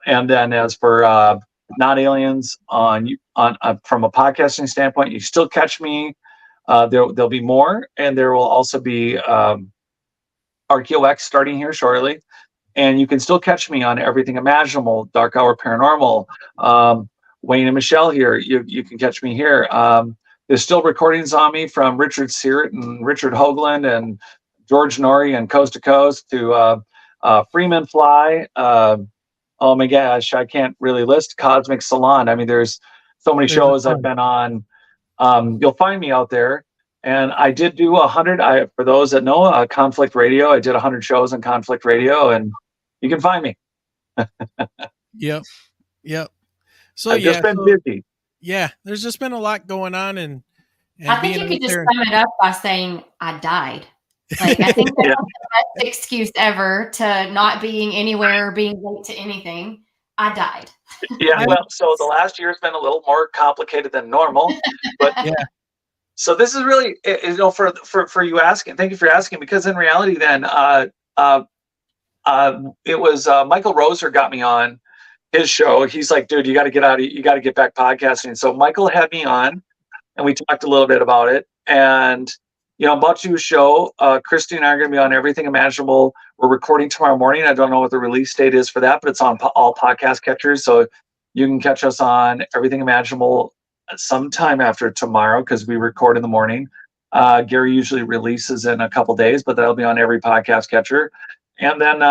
And then as for Not Aliens on from a podcasting standpoint, you still catch me. There'll be more, and there will also be RKEO X starting here shortly. And you can still catch me on everything imaginable, Dark Hour Paranormal, Wayne and Michelle here. You can catch me here. There's still recordings on me from Richard Searett and Richard Hoagland and George Norrie and Coast to Coast to Freeman Fly. Oh my gosh, I can't really list. Cosmic Salon. I mean, there's so many shows I've been on. You'll find me out there. And I did do 100. For those that know, Conflict Radio. I did 100 shows on Conflict Radio, and you can find me. Yep. So I've just been busy. Yeah, there's just been a lot going on, and I think you could just sum it up by saying I died. Like, I think that's the best excuse ever to not being anywhere or being late to anything. I died. Yeah, well, so the last year has been a little more complicated than normal, but yeah. So this is really, for you asking. Thank you for asking, because in reality, then it was Michael Roser got me on his show. He's like, dude, you got to get back podcasting. So Michael had me on, and we talked a little bit about it. And about to do a show. Christy and I are going to be on everything imaginable. We're recording tomorrow morning. I don't know what the release date is for that, but it's on all podcast catchers. So you can catch us on everything imaginable sometime after tomorrow, because we record in the morning. Gary usually releases in a couple days, but that'll be on every podcast catcher. And then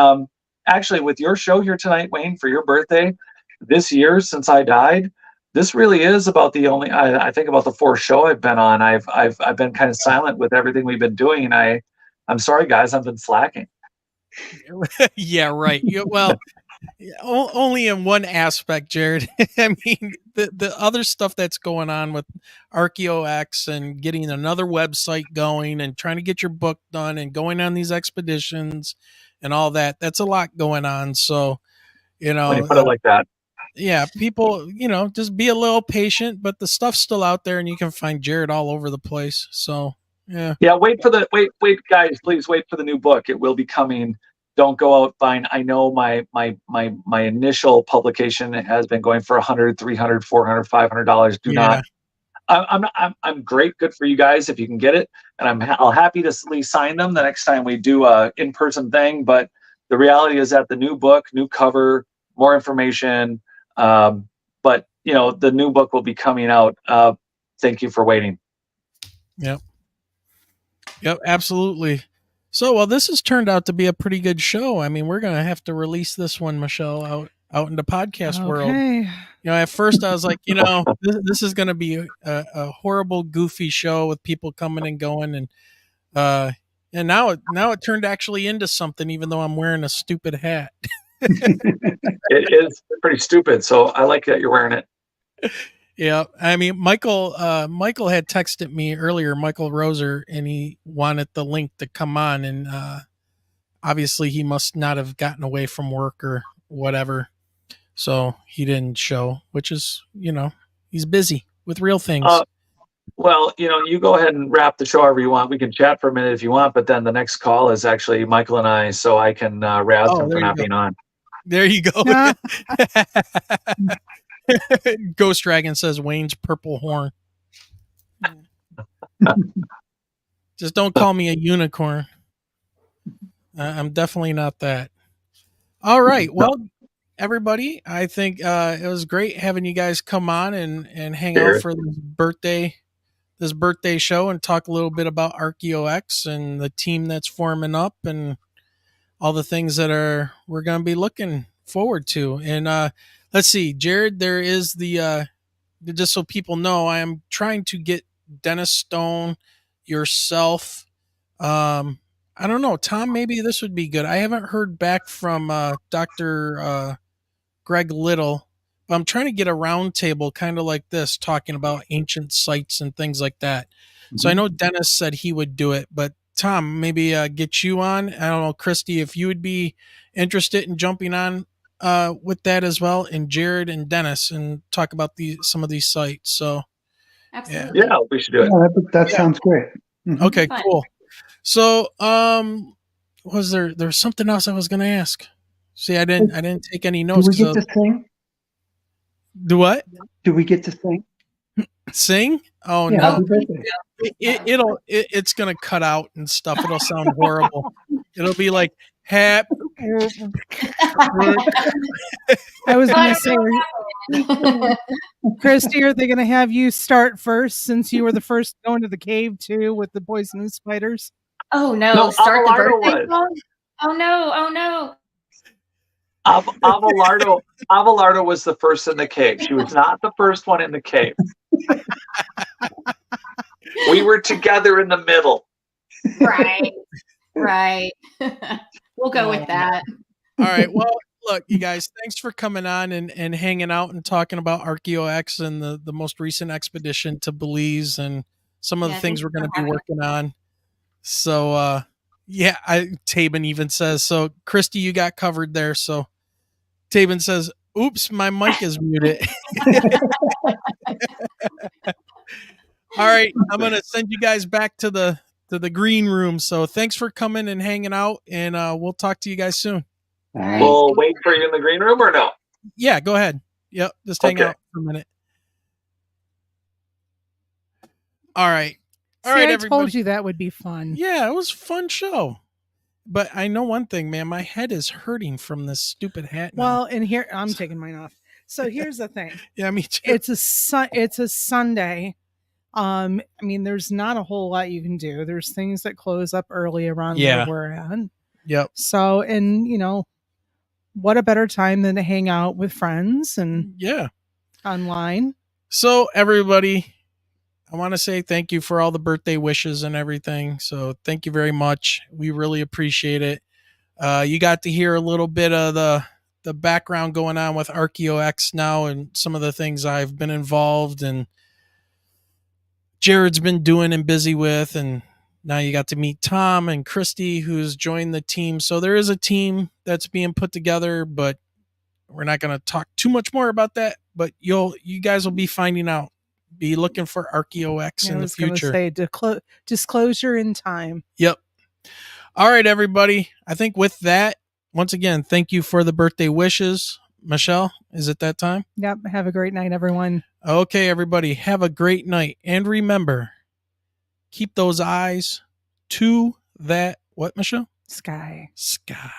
actually with your show here tonight, Wayne, for your birthday this year, since I died, this really is about the only, I think about the fourth show I've been on. I've been kind of silent with everything we've been doing. I'm sorry, guys, I've been slacking. Yeah, right. Well, only in one aspect, Jared. I mean, the other stuff that's going on with RKEO X and getting another website going and trying to get your book done and going on these expeditions and all that, that's a lot going on. So, when you put it like that. Yeah, people, just be a little patient, but the stuff's still out there, and you can find Jared all over the place. So, yeah. Yeah, wait, guys, please wait for the new book. It will be coming. Don't go out buying. I know my initial publication has been going for $100, $300, $400, $500. Do not. I'm great. Good for you guys if you can get it, and I'll happy to at least sign them the next time we do a in-person thing. But the reality is that the new book, new cover, more information. But the new book will be coming out. Thank you for waiting. Yep, absolutely. So, well, this has turned out to be a pretty good show. I mean, we're going to have to release this one, Michelle, out in the podcast world. At first I was like, this is going to be a horrible, goofy show with people coming and going. And now it turned actually into something, even though I'm wearing a stupid hat. It is pretty stupid. So I like that you're wearing it. Yeah. I mean, Michael had texted me earlier, Michael Roser, and he wanted the link to come on. And obviously he must not have gotten away from work or whatever. So he didn't show, which is, he's busy with real things. Well, you go ahead and wrap the show however you want. We can chat for a minute if you want, but then the next call is actually Michael and I, so I can razz him for not being on. There you go. Ghost Dragon says Wayne's purple horn. Just don't call me a unicorn. I'm definitely not that. All right. Well, everybody, I think it was great having you guys come on and hang out for this birthday show and talk a little bit about RKEO X and the team that's forming up and all the things that we're going to be looking forward to. And let's see, Jared, there is just so people know, I am trying to get Dennis Stone, yourself, I don't know, Tom, maybe this would be good. I haven't heard back from Dr. Greg Little. I'm trying to get a round table kind of like this, talking about ancient sites and things like that. So I know Dennis said he would do it, but Tom, maybe get you on. I don't know, Christy, if you would be interested in jumping on with that as well, and Jared and Dennis, and talk about some of these sites. So Absolutely. Yeah, we should do it. Yeah, that sounds great. Mhm. Okay, Fun. cool. So was there's something else I was going to ask? See, I didn't take any Do notes. we get to sing? Do what? Do we get to sing? Sing? Oh Yeah, no. happy birthday. It's gonna cut out and stuff. It'll sound horrible. It'll be like hap. I was going to say, Christy, are they going to have you start first since you were the first to go into the cave too with the poisonous spiders? Oh no! No, Start the Abelardo birthday was. song? Oh no! Oh no! Abelardo was the first in the cave. She was not the first one in the cave. We were together in the middle. Right. Right. We'll go with that. All right. Well, look, you guys, thanks for coming on and hanging out and talking about RKEO X and the most recent expedition to Belize and some of the things we're going to be working on. So, yeah, Tabin even says, so Christy, you got covered there. So Tabin says, oops, my mic is muted. All right. I'm going to send you guys back to the green room. So thanks for coming and hanging out, and we'll talk to you guys soon. We'll wait for you in the green room or no? Yeah, go ahead. Yep. Just hang out for a minute. All right. All right, I everybody. told you that would be fun. Yeah, it was a fun show. But I know one thing, man. My head is hurting from this stupid hat now. Well, and here I'm taking mine off. So here's the thing. Yeah, me too. It's a Sunday. I mean, there's not a whole lot you can do. There's things that close up early around where we're at. Yep. So, and what a better time than to hang out with friends and online. So everybody, I want to say thank you for all the birthday wishes and everything. So thank you very much. We really appreciate it. You got to hear a little bit of the background going on with RKEO X now and some of the things I've been involved and Jared's been doing and busy with. And now you got to meet Tom and Christy, who's joined the team. So there is a team that's being put together, but we're not going to talk too much more about that. But you guys will be finding out. Be looking for RKEO X in the future. Say disclosure in time. Yep. All right, everybody. I think with that, once again, thank you for the birthday wishes. Michelle, is it that time? Yep. Have a great night, everyone. Okay, everybody. Have a great night. And remember, keep those eyes to that, what, Michelle? Sky. Sky.